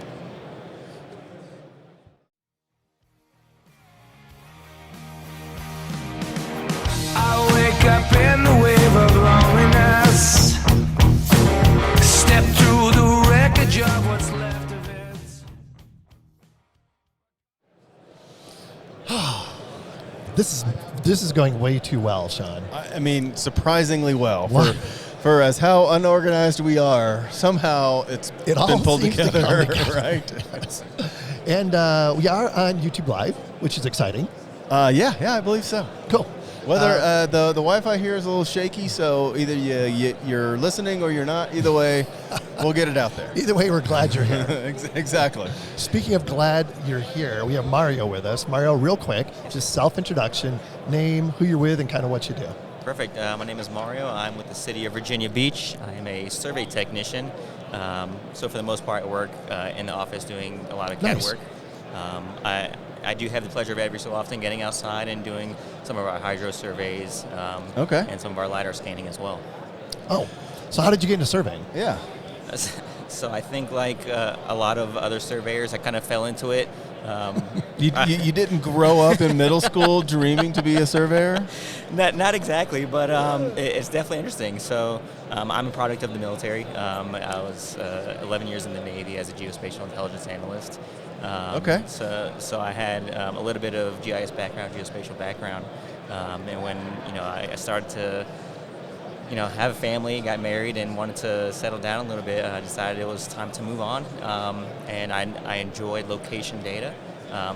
I wake up in the wave of loneliness. Step through the wreckage of what's left of it. This is going way too well, Sean. I mean, surprisingly well. For as how unorganized we are, somehow it all been pulled seems to together, come together. right? And we are on YouTube Live, which is exciting. Yeah, I believe so. Cool. Whether the Wi-Fi here is a little shaky, so either you're listening or you're not. Either way, we'll get it out there. Either way, we're glad you're here. Exactly. Speaking of glad you're here, we have Mario with us. Mario, real quick, just self-introduction, name, who you're with, and kind of what you do. Perfect. My name is Mario. I'm with the City of Virginia Beach. I am a survey technician. So for the most part, I work in the office doing a lot of CAD Nice. work. I do have the pleasure of every so often getting outside and doing some of our hydro surveys and some of our LiDAR scanning as well. Oh, so how did you get into surveying? Yeah. So I think like a lot of other surveyors, I kind of fell into it. You didn't grow up in middle school dreaming to be a surveyor? Not exactly, but it's definitely interesting. So I'm a product of the military. I was 11 years in the Navy as a geospatial intelligence analyst. So I had a little bit of GIS background, geospatial background, and when I started to have a family, got married, and wanted to settle down a little bit, I decided it was time to move on. And I enjoyed location data. I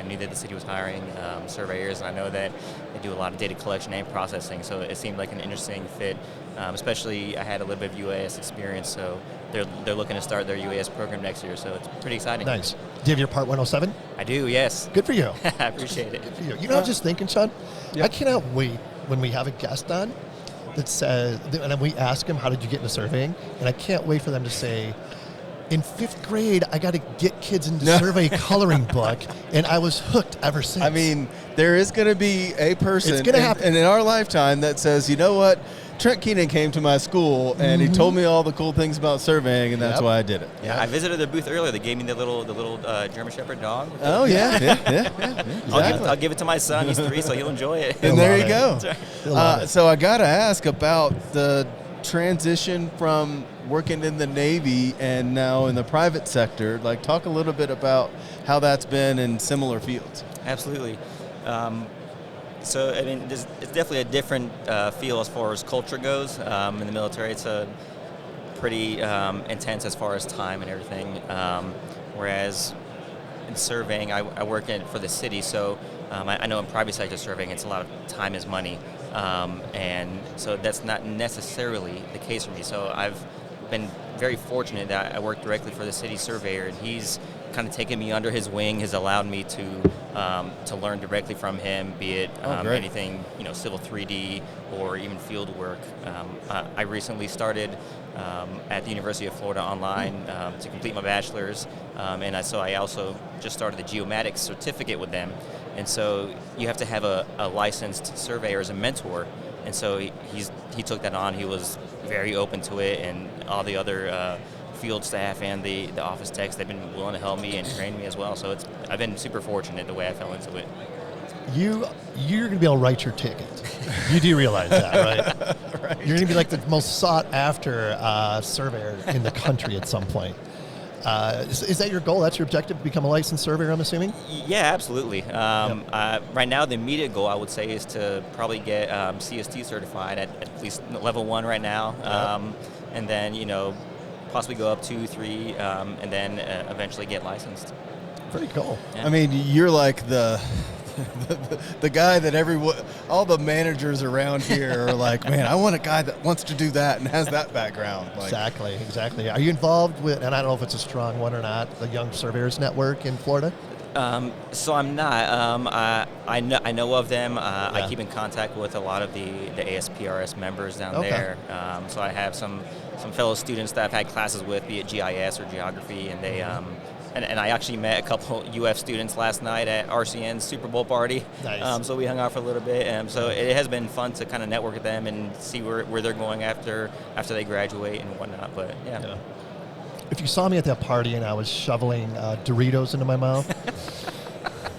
knew that the city was hiring surveyors, and I know that they do a lot of data collection and processing, so it seemed like an interesting fit. Especially I had a little bit of UAS experience, so they're looking to start their UAS program next year, so it's pretty exciting. Nice. Do you have your Part 107? I do, yes. Good for you. I appreciate it. Good for you. You know, I was just thinking, Sean, I cannot wait when we have a guest on that says, and then we ask him, how did you get into surveying? And I can't wait for them to say, in 5th grade, I got to get kids into survey coloring book, and I was hooked ever since. I mean, there is going to be a person It's gonna happen. and in our lifetime that says, you know what, Trent Keenan came to my school, and he told me all the cool things about surveying, and that's why I did it. Yeah, I visited their booth earlier. They gave me the little German Shepherd dog. Oh, yeah. Exactly. I'll give it to my son. He's 3, so he'll enjoy it. And there you go. He'll love it. So I got to ask about the transition from working in the Navy and now in the private sector. Like, talk a little bit about how that's been in similar fields. Absolutely. So, I mean, it's definitely a different feel as far as culture goes. In the military, it's a pretty intense as far as time and everything. Whereas in surveying, I work for the city, so I know in private sector surveying, it's a lot of time is money. And so that's not necessarily the case for me. So I've been very fortunate that I work directly for the city surveyor, and he's kind of taken me under his wing, has allowed me to learn directly from him, be it anything, civil 3D or even field work. I recently started at the University of Florida online to complete my bachelor's, and I also just started the geomatics certificate with them. And so you have to have a licensed surveyor as a mentor. And so he took that on. He was very open to it, and all the other field staff and the office techs, they've been willing to help me and train me as well. So I've been super fortunate the way I fell into it. You're going to be able to write your ticket. You do realize that, right? Right. You're going to be like the most sought after surveyor in the country at some point. Is that your goal? That's your objective, to become a licensed surveyor, I'm assuming? Yeah, absolutely. Right now, the immediate goal, I would say, is to probably get CST certified at least level 1 right now. And then, possibly go up 2, 3, and then eventually get licensed. Pretty cool. Yeah. I mean, you're like the guy that all the managers around here are like, man, I want a guy that wants to do that and has that background. Like, Exactly. Are you involved with, and I don't know if it's a strong one or not, the Young Surveyors Network in Florida? So I'm not. I know of them. I keep in contact with a lot of the ASPRS members down there. So I have some fellow students that I've had classes with, be it GIS or geography, and they and I actually met a couple UF students last night at RCN's Super Bowl party. Nice. So we hung out for a little bit. So it has been fun to kind of network with them and see where they're going after they graduate and whatnot. But yeah. If you saw me at that party and I was shoveling Doritos into my mouth,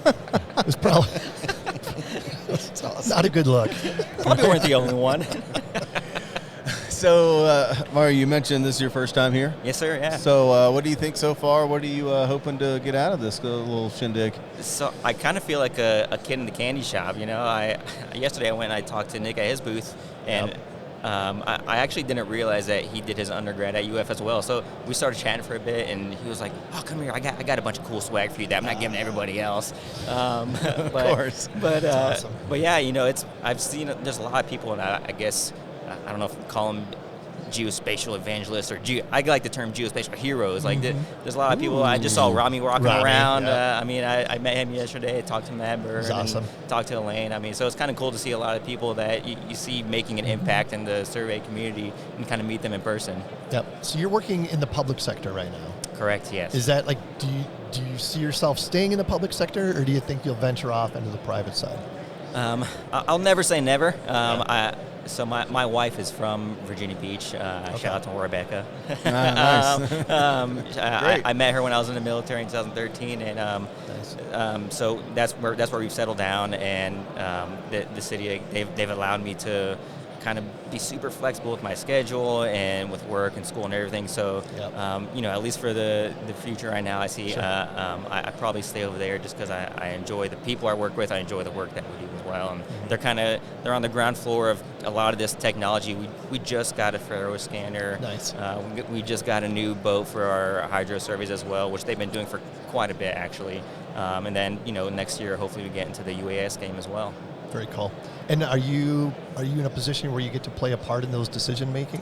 it was probably not a good look. Probably weren't the only one. So, Mario, you mentioned this is your first time here? Yes, sir, yeah. So what do you think so far? What are you hoping to get out of this little shindig? So I kind of feel like a kid in the candy shop, Yesterday I went and I talked to Nick at his booth, and I actually didn't realize that he did his undergrad at UF as well. So we started chatting for a bit, and he was like, "Oh, come here! I got a bunch of cool swag for you that I'm not giving to everybody else." Of course, but That's awesome. But yeah, I've seen there's a lot of people, and I guess I don't know if you call them geospatial evangelists, or I like the term geospatial heroes. Like there's a lot of people. I just saw Rami walking around. Yeah. I mean, I met him yesterday. I talked to Matt Bird. Awesome. And talked to Elaine. I mean, so it's kind of cool to see a lot of people that you see making an impact in the survey community and kind of meet them in person. Yep. So you're working in the public sector right now. Correct. Yes. Is that like, do you see yourself staying in the public sector, or do you think you'll venture off into the private side? I'll never say never. So my wife is from Virginia Beach. Shout out to Rebecca. Nice. I met her when I was in the military in 2013, and so that's where we've settled down. And the city, they've allowed me to kind of be super flexible with my schedule and with work and school and everything. So, at least for the future right now, I see I probably stay over there just because I enjoy the people I work with. I enjoy the work that we do as well. And they're on the ground floor of a lot of this technology. We just got a Faro scanner. Nice. We just got a new boat for our hydro surveys as well, which they've been doing for quite a bit actually. And then next year hopefully we get into the UAS game as well. Very cool. And are you in a position where you get to play a part in those decision making?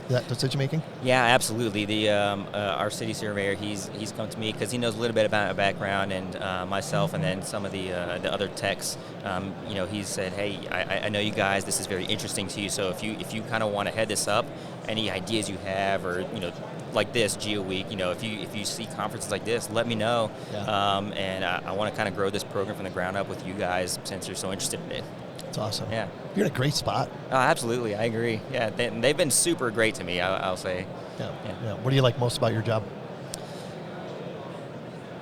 Yeah, absolutely. Our city surveyor, he's come to me because he knows a little bit about my background and myself, and then some of the other techs. He said, "Hey, I know you guys. This is very interesting to you. So if you kind of want to head this up, any ideas you have, or like this GeoWeek, if you see conferences like this, let me know. Yeah. And I want to kind of grow this program from the ground up with you guys since you're so interested in it." That's awesome. Yeah. You're in a great spot. Oh, absolutely. I agree. Yeah, they've been super great to me, I'll say. Yeah. What do you like most about your job?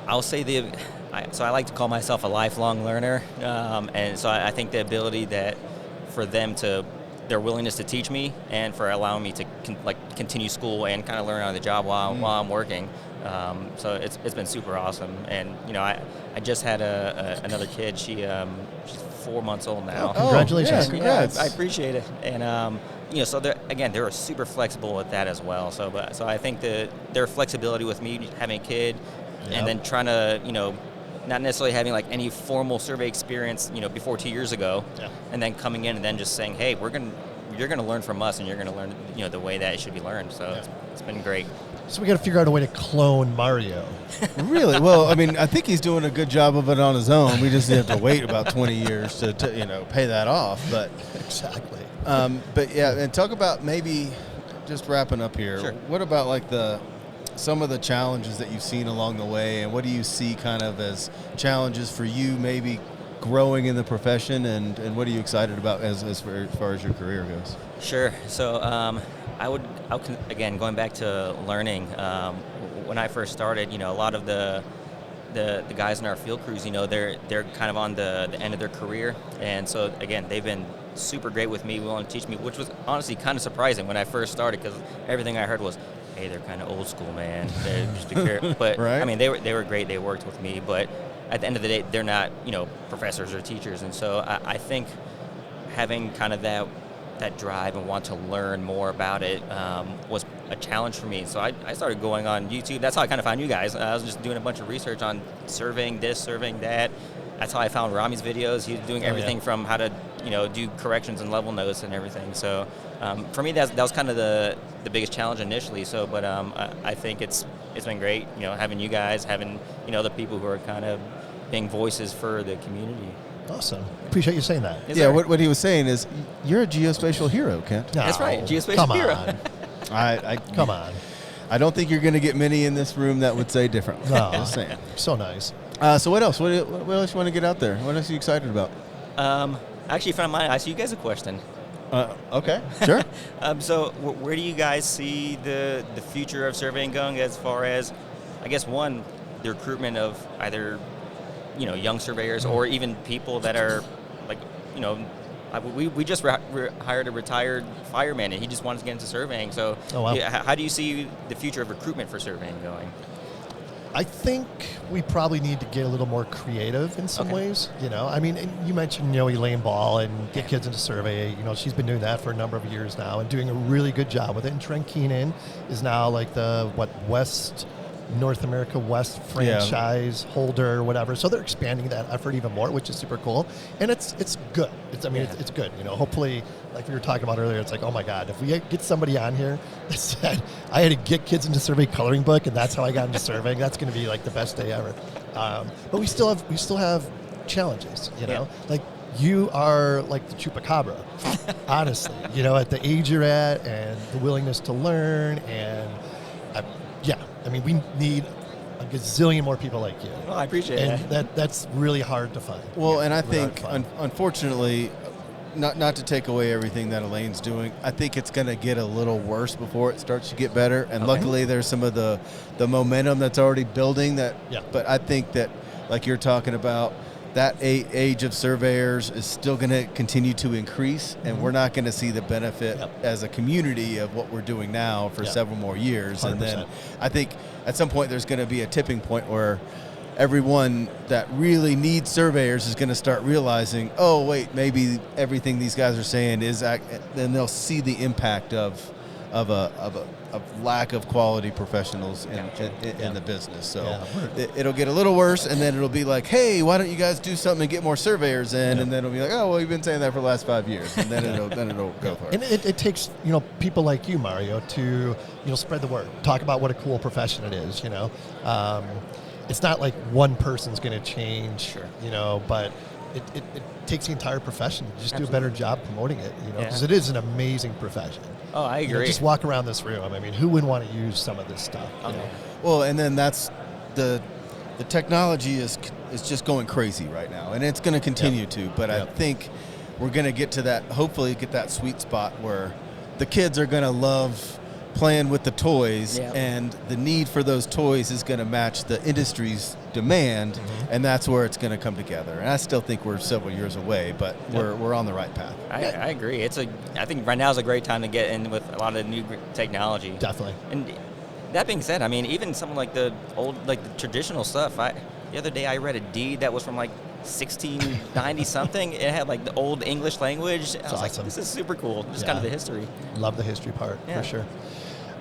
I'll say so I like to call myself a lifelong learner. And so I think the ability that for them their willingness to teach me and for allowing me to continue school and kind of learn on the job while I'm working. So it's been super awesome. And, I just had another kid. She's 4 months old now. Oh, congratulations. Yeah, congrats. Yeah, I appreciate it. And, so they're super flexible with that as well. So I think their flexibility with me having a kid and then trying to, not necessarily having like any formal survey experience, before 2 years ago, and then coming in and then just saying, hey, you're going to learn from us and you're going to learn, the way that it should be learned. So it's been great. So we got to figure out a way to clone Mario. Really? Well, I mean, I think he's doing a good job of it on his own. We just have to wait about 20 years to pay that off. But Exactly. But yeah, and talk about maybe just wrapping up here. Sure. What about like some of the challenges that you've seen along the way, and what do you see kind of as challenges for you maybe growing in the profession, and what are you excited about as far as your career goes? Sure. So again, going back to learning, when I first started, a lot of the guys in our field crews, they're kind of on the end of their career, and so again, they've been super great with me, willing to teach me, which was honestly kind of surprising when I first started, because everything I heard was, hey, they're kind of old school, man. Just be careful. But right? I mean, they were great. They worked with me, but at the end of the day, they're not professors or teachers, and so I think having kind of that drive and want to learn more about it was a challenge for me. So I started going on YouTube. That's how I kind of found you guys. I was just doing a bunch of research on surveying this, surveying that. That's how I found Rami's videos. He was doing everything from how to do corrections and level notes and everything. So for me, that was kind of the biggest challenge initially. So, but I think it's been great. Having you guys, having the people who are kind of being voices for the community. Awesome. Appreciate you saying that. Yeah, what he was saying is, you're a geospatial hero, Kent. No, That's right, geospatial come hero. On. Come on. I don't think you're going to get many in this room that would say differently. No, Just saying. So nice. So what else? What else you want to get out there? What else are you excited about? Actually, a friend of mine asked you guys a question. Okay, sure. So where do you guys see the future of surveying going, as far as, I guess, one, the recruitment of either young surveyors or even people that are like, we just hired a retired fireman and he just wanted to get into surveying. So how do you see the future of recruitment for surveying going? I think we probably need to get a little more creative in some ways. I mean, you mentioned, Elaine Ball and get kids into survey. She's been doing that for a number of years now and doing a really good job with it. And Trent Keenan is now like the West North America West franchise holder or whatever. So they're expanding that effort even more, which is super cool. And it's good. It's good. Hopefully, like we were talking about earlier, it's like, oh my God, if we get somebody on here that said, I had to get kids into survey coloring book and that's how I got into surveying, that's going to be like the best day ever. But we still have challenges, like you are like the chupacabra, honestly, at the age you're at and the willingness to learn. And we need a gazillion more people like you. Well, I appreciate it. And that's really hard to find. Well, and I think, unfortunately, not to take away everything that Elaine's doing, I think it's going to get a little worse before it starts to get better. And luckily, there's some of the momentum that's already building. But I think that, like you're talking about, that age of surveyors is still going to continue to increase, and we're not going to see the benefit as a community of what we're doing now for several more years. 100%. And then I think at some point there's going to be a tipping point where everyone that really needs surveyors is going to start realizing, oh, wait, maybe everything these guys are saying is, then they'll see the impact of lack of quality professionals in the business. So it'll get a little worse, and then it'll be like, hey, why don't you guys do something and get more surveyors in? And then it'll be like, oh, well, you've been saying that for the last 5 years, and then it'll go for it. And it takes people like you, Mario, to spread the word, talk about what a cool profession it is. It's not like one person's going to change, but it takes the entire profession to just do a better job promoting it, because it is an amazing profession. Oh, I agree. Just walk around this room. I mean, who wouldn't want to use some of this stuff? Well, and then that's the technology is just going crazy right now, and it's going to continue to. But I think we're going to get to that. Hopefully, get that sweet spot where the kids are going to love playing with the toys, and the need for those toys is going to match the industry's demand, and that's where it's going to come together. And I still think we're several years away, but we're on the right path. I agree. I think right now is a great time to get in with a lot of new technology. Definitely. And that being said, I mean, even some like the old, like the traditional stuff. The other day I read a deed that was from like 1690 something. It had like the old English language. I was like, this is super cool. Just kind of the history. Love the history part for sure.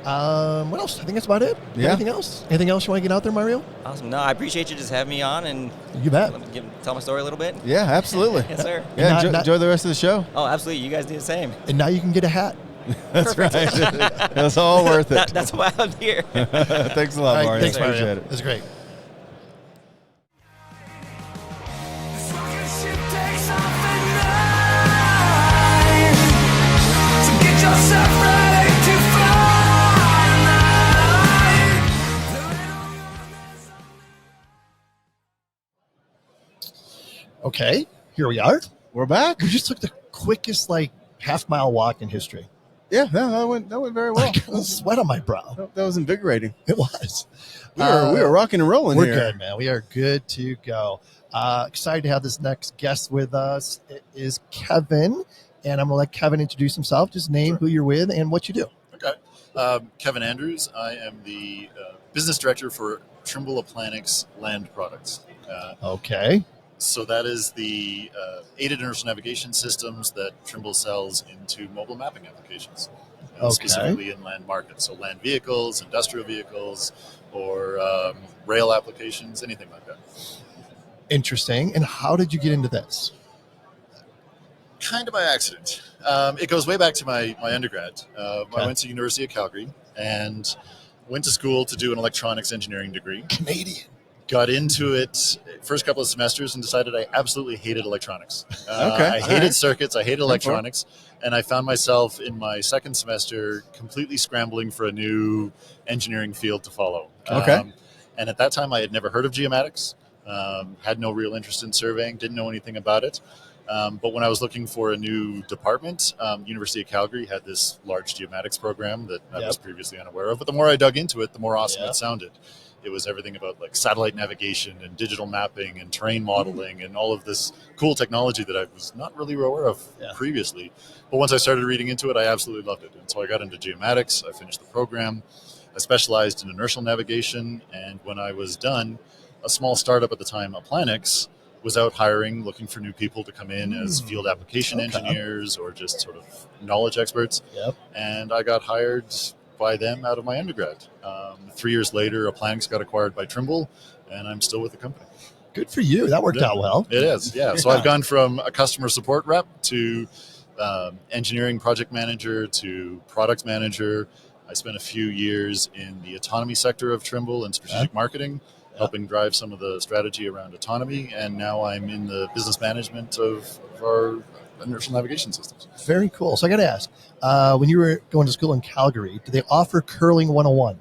What else? I think that's about it. Anything else? Anything else you want to get out there, Mario? Awesome. No, I appreciate you just having me on, and you bet. Tell my story a little bit. Yeah, absolutely. Yes, sir. Yeah, enjoy the rest of the show. Oh, absolutely. You guys do the same. And now you can get a hat. That's right. That's all worth it. That's why I'm here. Thanks a lot, Mario. Thanks, Mario. Appreciate it. It was great. Okay, here we are. We're back. We just took the quickest half-mile walk in history. Yeah, that went very well. A little sweat on my brow. That was invigorating. It was. We were rocking and rolling. We're good, man. We are good to go. Excited to have this next guest with us. It is Kevin, and I'm going to let Kevin introduce himself. Just name who you're with and what you do. Okay. Kevin Andrews. I am the business director for Trimble Planics Land Products. Okay. So that is the aided inertial navigation systems that Trimble sells into mobile mapping applications, specifically in land markets. So land vehicles, industrial vehicles, or rail applications, anything like that. Interesting. And how did you get into this? Kind of by accident. It goes way back to my undergrad. I went to University of Calgary and went to school to do an electronics engineering degree. Canadian. Got into it first couple of semesters and decided I absolutely hated electronics. I hated circuits. I hated electronics. And I found myself in my second semester completely scrambling for a new engineering field to follow. And at that time, I had never heard of geomatics, had no real interest in surveying, didn't know anything about it. But when I was looking for a new department, University of Calgary had this large geomatics program that I was previously unaware of. But the more I dug into it, the more awesome it sounded. It was everything about satellite navigation and digital mapping and terrain modeling and all of this cool technology that I was not really aware of previously. But once I started reading into it, I absolutely loved it. And so I got into geomatics. I finished the program. I specialized in inertial navigation. And when I was done, a small startup at the time, Planics, was out hiring, looking for new people to come in as field application engineers or just sort of knowledge experts. And I got hired by them out of my undergrad. 3 years later, Applanix got acquired by Trimble, and I'm still with the company. Good for you. That worked out well. It is, yeah. So I've gone from a customer support rep to engineering project manager to product manager. I spent a few years in the autonomy sector of Trimble and strategic marketing, helping drive some of the strategy around autonomy. And now I'm in the business management of our inertial navigation systems. Very cool. So I got to ask, when you were going to school in Calgary, did they offer curling 101?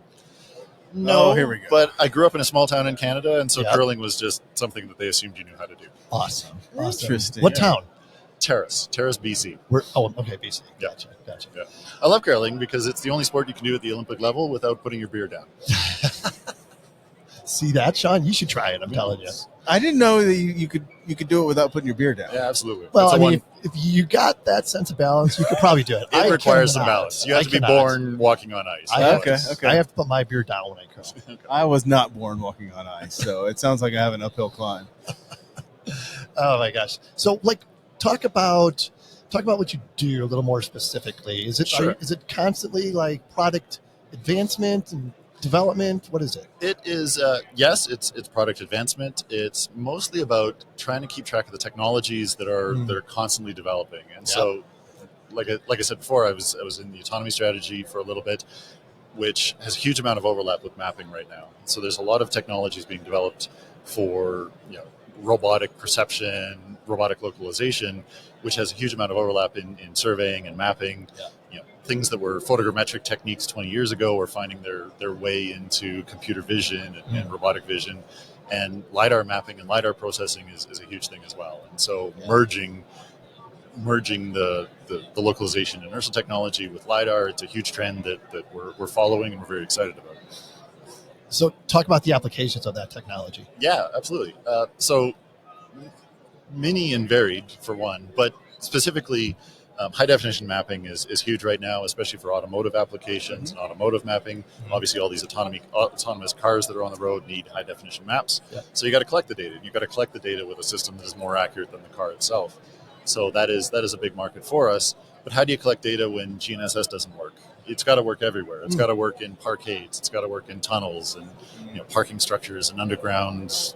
No, here we go. But I grew up in a small town in Canada, and so curling was just something that they assumed you knew how to do. Awesome. Interesting. What town? Tersus, BC. Okay, BC. Gotcha. Yeah. I love curling because it's the only sport you can do at the Olympic level without putting your beer down. See that, Sean? You should try it. I'm telling you. I didn't know that you could do it without putting your beer down. Yeah, absolutely. Well, I mean, if you got that sense of balance, you could probably do it. It requires some balance. You have to be born walking on ice. I have to put my beer down when I curl. I was not born walking on ice, so it sounds like I have an uphill climb. Oh my gosh! So, talk about what you do a little more specifically. Is it is it constantly like product advancement and development? What is it? It is, yes, it's product advancement. It's mostly about trying to keep track of the technologies that are constantly developing. And so, like I said before, I was in the autonomy strategy for a little bit, which has a huge amount of overlap with mapping right now. So there's a lot of technologies being developed for robotic perception, robotic localization, which has a huge amount of overlap in surveying and mapping. Things that were photogrammetric techniques 20 years ago are finding their way into computer vision and robotic vision. And LiDAR mapping and LiDAR processing is a huge thing as well. And so merging the localization and inertial technology with LiDAR, it's a huge trend that we're following and we're very excited about. So talk about the applications of that technology. Yeah, absolutely. So many and varied for one, but specifically high definition mapping is huge right now, especially for automotive applications and automotive mapping. Obviously, all these autonomous cars that are on the road need high definition maps. So you got to collect the data. You got to collect the data with a system that is more accurate than the car itself. So that is a big market for us. But how do you collect data when GNSS doesn't work? It's got to work everywhere. It's got to work in parkades. It's got to work in tunnels and parking structures and underground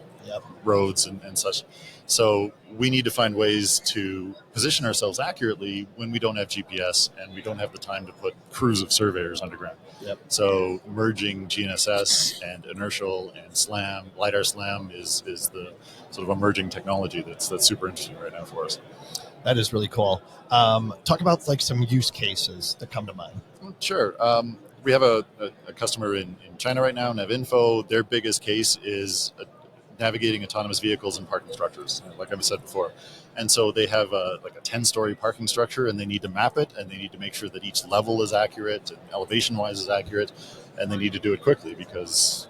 roads and such. So we need to find ways to position ourselves accurately when we don't have GPS and we don't have the time to put crews of surveyors underground. So merging GNSS and inertial and SLAM, LiDAR SLAM is the sort of emerging technology that's super interesting right now for us. That is really cool. Talk about some use cases that come to mind. Sure. We have a customer in China right now, Navinfo. Their biggest case is navigating autonomous vehicles and parking structures, like I've said before. And so they have a 10-story parking structure, and they need to map it, and they need to make sure that each level is accurate and elevation-wise is accurate, and they need to do it quickly because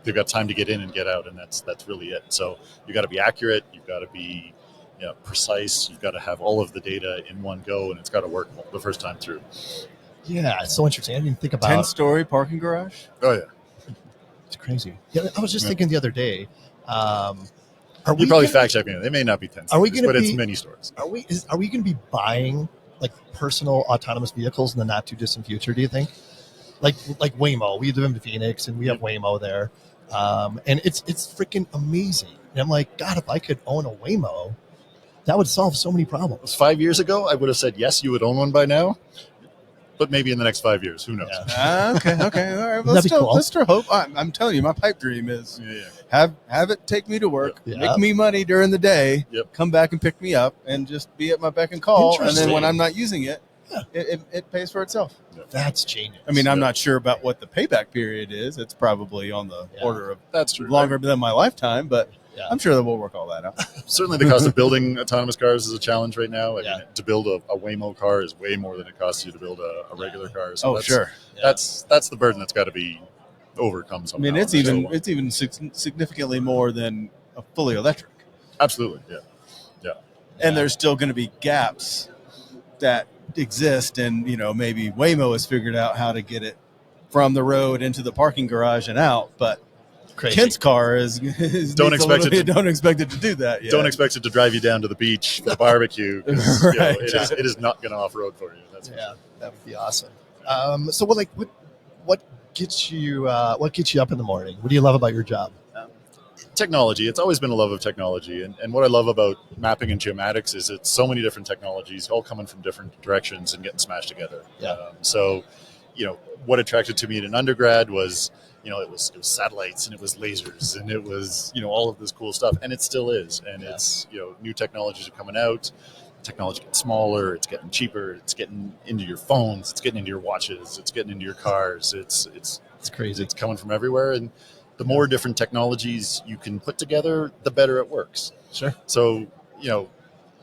they've got time to get in and get out, and that's really it. So you got to be accurate, you've got to be precise, you've got to have all of the data in one go, and it's got to work the first time through. Yeah, it's so interesting. I didn't think about 10-story parking garage. Oh yeah, it's crazy. Yeah, I was just thinking the other day. You're probably fact checking it. They may not be 10 stories, but it's many stories. Are we going to be buying personal autonomous vehicles in the not too distant future? Do you think? Like Waymo, we live in Phoenix and we have Waymo there, and it's freaking amazing. And I'm like, God, if I could own a Waymo, that would solve so many problems. 5 years ago, I would have said yes, you would own one by now. But maybe in the next 5 years, who knows? Okay. All right. Well, let's still hope. I'm telling you, my pipe dream is have it take me to work, make me money during the day, come back and pick me up, and just be at my beck and call. And then when I'm not using it, it pays for itself. That's genius. I mean, I'm not sure about what the payback period is. It's probably on the order of longer than my lifetime, but I'm sure that we'll work all that out. Certainly the cost of building autonomous cars is a challenge right now. I mean, to build a Waymo car is way more than it costs you to build a regular car. So that's the burden that's got to be overcome somehow. I mean, it's even significantly more than a fully electric. Absolutely, yeah. And there's still going to be gaps that exist, and maybe Waymo has figured out how to get it from the road into the parking garage and out, but crazy. Kent's car don't expect it to do that yet. Don't expect it to drive you down to the beach for a barbecue. It is not going to off road for you. That would be awesome. So what what gets you up in the morning? What do you love about your job? Technology. It's always been a love of technology. And what I love about mapping and geomatics is it's so many different technologies all coming from different directions and getting smashed together. So, what attracted to me in an undergrad was, it was satellites and it was lasers and it was, all of this cool stuff. And it still is. And it's, new technologies are coming out. Technology gets smaller. It's getting cheaper. It's getting into your phones. It's getting into your watches. It's getting into your cars. It's crazy. It's coming from everywhere. And the more different technologies you can put together, the better it works. Sure. So,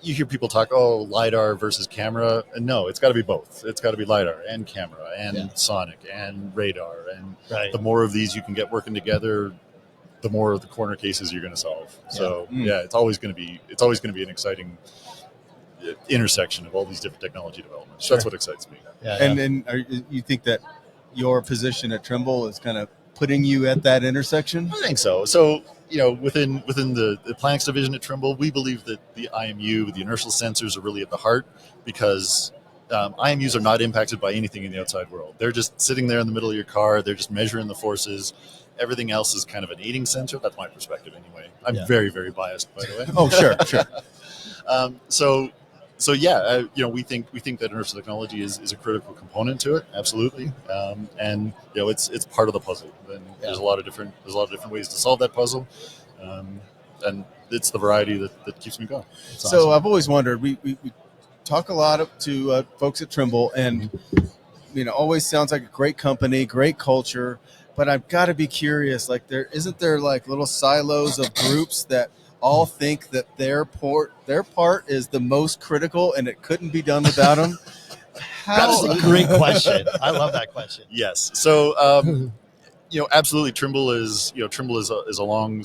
you hear people talk, LiDAR versus camera. And no, it's got to be both. It's got to be LiDAR and camera and sonic and radar. And the more of these you can get working together, the more of the corner cases you're going to solve. So, it's always going to be an exciting intersection of all these different technology developments. Sure. That's what excites me. And you think that your position at Trimble is kind of putting you at that intersection? I think so. So, within the Planks division at Trimble, we believe that the IMU, the inertial sensors, are really at the heart because IMUs are not impacted by anything in the outside world. They're just sitting there in the middle of your car. They're just measuring the forces. Everything else is kind of an aiding sensor. That's my perspective anyway. I'm very, very biased, by the way. Oh, sure. We think that inertial technology is a critical component to it, absolutely, and it's part of the puzzle. And there's a lot of different ways to solve that puzzle, and it's the variety that keeps me going. It's awesome. I've always wondered. We talk a lot to folks at Trimble, and always sounds like a great company, great culture. But I've got to be curious. Like, isn't there little silos of groups that all think that their part is the most critical and it couldn't be done without them? That's a great question. I love that question. Yes. So, absolutely. Trimble is a long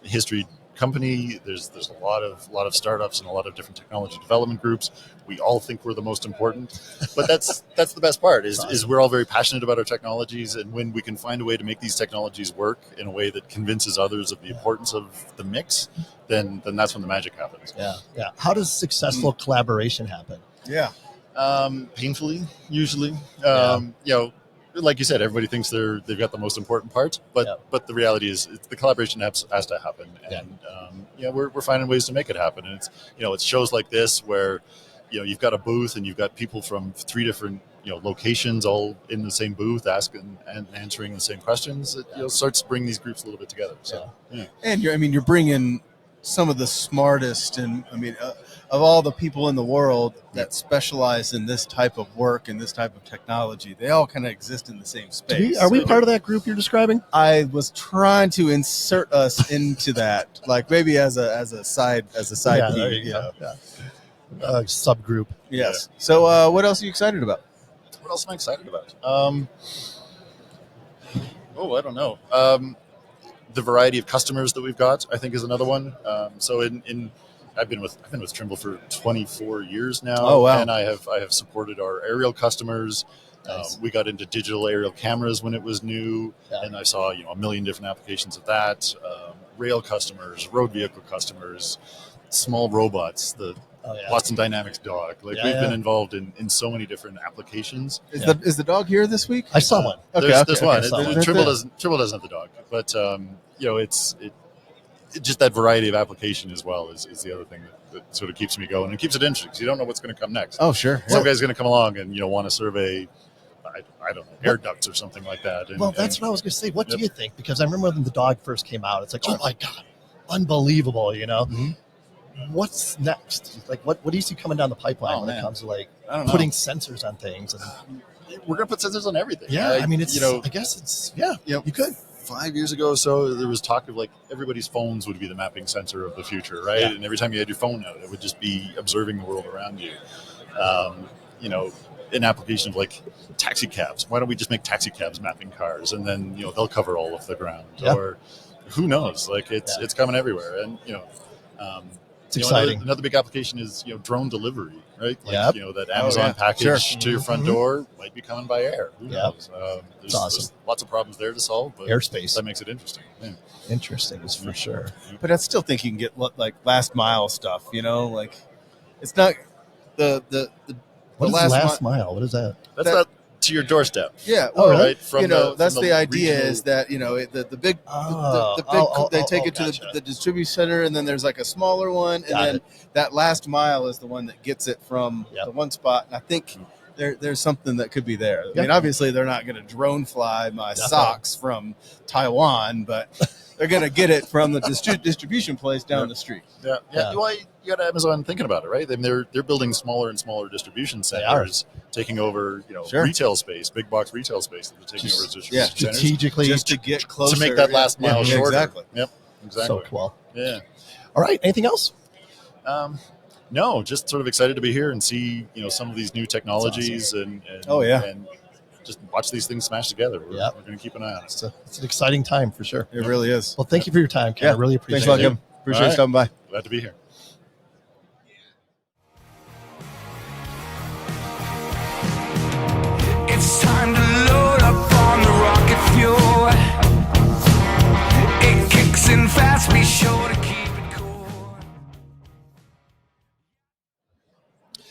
history company. There's a lot of startups and a lot of different technology development groups. We all think we're the most important, but that's the best part is we're all very passionate about our technologies, and when we can find a way to make these technologies work in a way that convinces others of the importance of the mix, then that's when the magic happens. Yeah. How does successful collaboration happen? Painfully, usually. Like you said, everybody thinks they've got the most important part, but the reality is the collaboration has to happen, and we're finding ways to make it happen. And it's shows like this where you've got a booth and you've got people from 3 different locations all in the same booth asking and answering the same questions. It starts to bring these groups a little bit together. So and you're bringing some of the smartest and of all the people in the world that specialize in this type of work and this type of technology. They all kind of exist in the same space. Are we part of that group you're describing? I was trying to insert us into that, like maybe as a side piece. Subgroup. Yes. So what else are you excited about? What else am I excited about? I don't know. The variety of customers that we've got, I think, is another one. I've been with Trimble for 24 years now. Oh, wow. And I have supported our aerial customers. Nice. We got into digital aerial cameras when it was new, and I saw a million different applications of that. Rail customers, road vehicle customers, small robots, the Watson Dynamics dog. We've been involved in so many different applications. Is the dog here this week? I saw one. There's one. Trimble doesn't have the dog, but it's just that variety of application as well is the other thing that sort of keeps me going and keeps it interesting because you don't know what's going to come next. Oh, sure. Some guy's going to come along and want to survey, I don't know, air ducts or something like that. That's what I was going to say. What do you think? Because I remember when the dog first came out, it's like, oh my God, unbelievable, Mm-hmm. What's next? Like, what do you see coming down the pipeline when it comes to putting sensors on things? And we're going to put sensors on everything. Yeah, I guess it's you could. 5 years ago or so, there was talk of everybody's phones would be the mapping sensor of the future, right? And every time you had your phone out, it would just be observing the world around you. An application of taxi cabs. Why don't we just make taxi cabs mapping cars, and then they'll cover all of the ground? Or who knows? It's coming everywhere, and it's exciting. Another big application is drone delivery, right? That Amazon package to your front door might be coming by air. Who knows? There's lots of problems there to solve, but airspace, that makes it interesting. Interesting is for sure. But I still think you can get last mile stuff. It's not the what is last mile? What is that? to your doorstep. Yeah, Oh, really? Right. From that's from the idea regional- is that the big they take it to gotcha. the distribution center, and then there's like a smaller one, and Got then it. that last mile is the one that gets it from Yep. the one spot. And I think there's something that could be there. I Yeah. mean, obviously they're not going to drone fly my Definitely. socks from Taiwan, but they're going to get it from the distribution place down the street. Yeah. Well, you got Amazon thinking about it, right? I mean, they're building smaller and smaller distribution centers, taking over Sure. retail space, big box retail space that they're taking over as distribution centers Strategically, Just to get closer to make that last mile Yeah, shorter. exactly. Yep. Exactly. so cool. Yeah. All right. Anything else? No, just sort of excited to be here and see some of these new technologies and just watch these things smash together. We're going to keep an eye on it. It's an exciting time for sure. It really is. Well, thank you for your time, Ken. I really appreciate Thanks a lot, it. Kevin. Appreciate All you stopping by. Glad to be here. It's time to load up on the rocket fuel. It kicks in fast, be sure to keep it cool.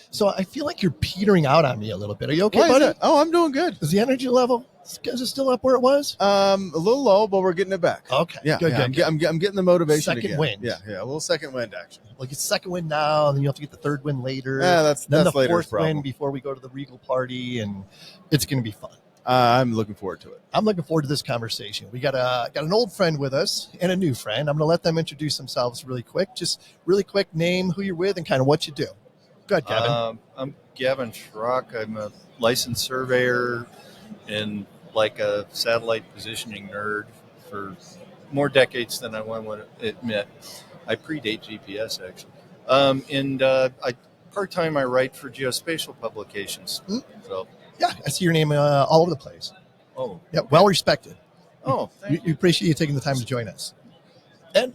So I feel like you're petering out on me a little bit. Are you okay, Why is buddy? that? Oh, I'm doing good. Is the energy level is it still up where it was? A little low, but we're getting it back. Okay. Yeah, Good. I'm getting the motivation Second again. wind. Yeah, a little second wind action. Well, get second wind now, and then you have to get the third wind later. Yeah, that's then the later's fourth problem. wind before we go to the Regal party, and it's going to be fun. I'm looking forward to it. I'm looking forward to this conversation. We got an old friend with us and a new friend. I'm going to let them introduce themselves really quick. Just really quick, name, who you're with, and kind of what you do. Go ahead, Gavin. I'm Gavin Schrock. I'm a licensed surveyor and like a satellite positioning nerd for more decades than I would admit. I predate GPS actually. I part-time I write for Geospatial publications. So Yeah, I see your name all over the place. oh Yeah, well respected. thank We appreciate you taking the time to join us. And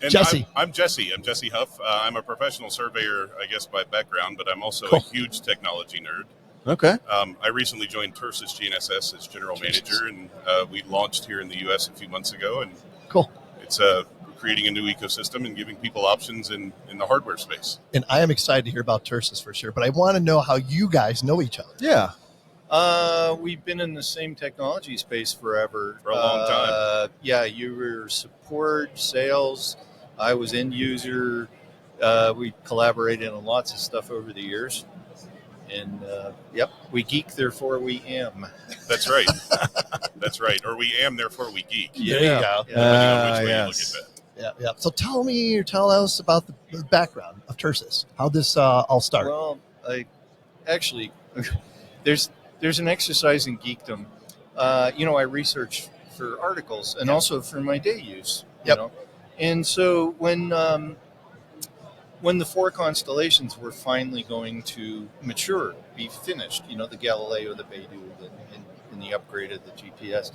And Jesse. I'm Jesse. I'm Jesse Huff. I'm a professional surveyor, I guess, by background, but I'm also Cool. a huge technology nerd. Okay. I recently joined Tersus GNSS as general manager, and we launched here in the U.S. a few months ago. And Cool. It's creating a new ecosystem and giving people options in the hardware space. And I am excited to hear about Tersus for sure, but I want to know how you guys know each other. Yeah. We've been in the same technology space forever. For a long time. Yeah, you were support, sales. I was end user. We collaborated on lots of stuff over the years. And, we geek, therefore we am. That's right. That's right. Or we am, therefore we geek. There you go. Depending on which way yes. you look at that. Yeah. So tell us about the background of Tersus, how this all started. Well, there's an exercise in geekdom. I research for articles and also for my day use. You know? And so when the 4 constellations were finally going to mature, be finished, the Galileo, the Beidou, and the upgrade of the GPS,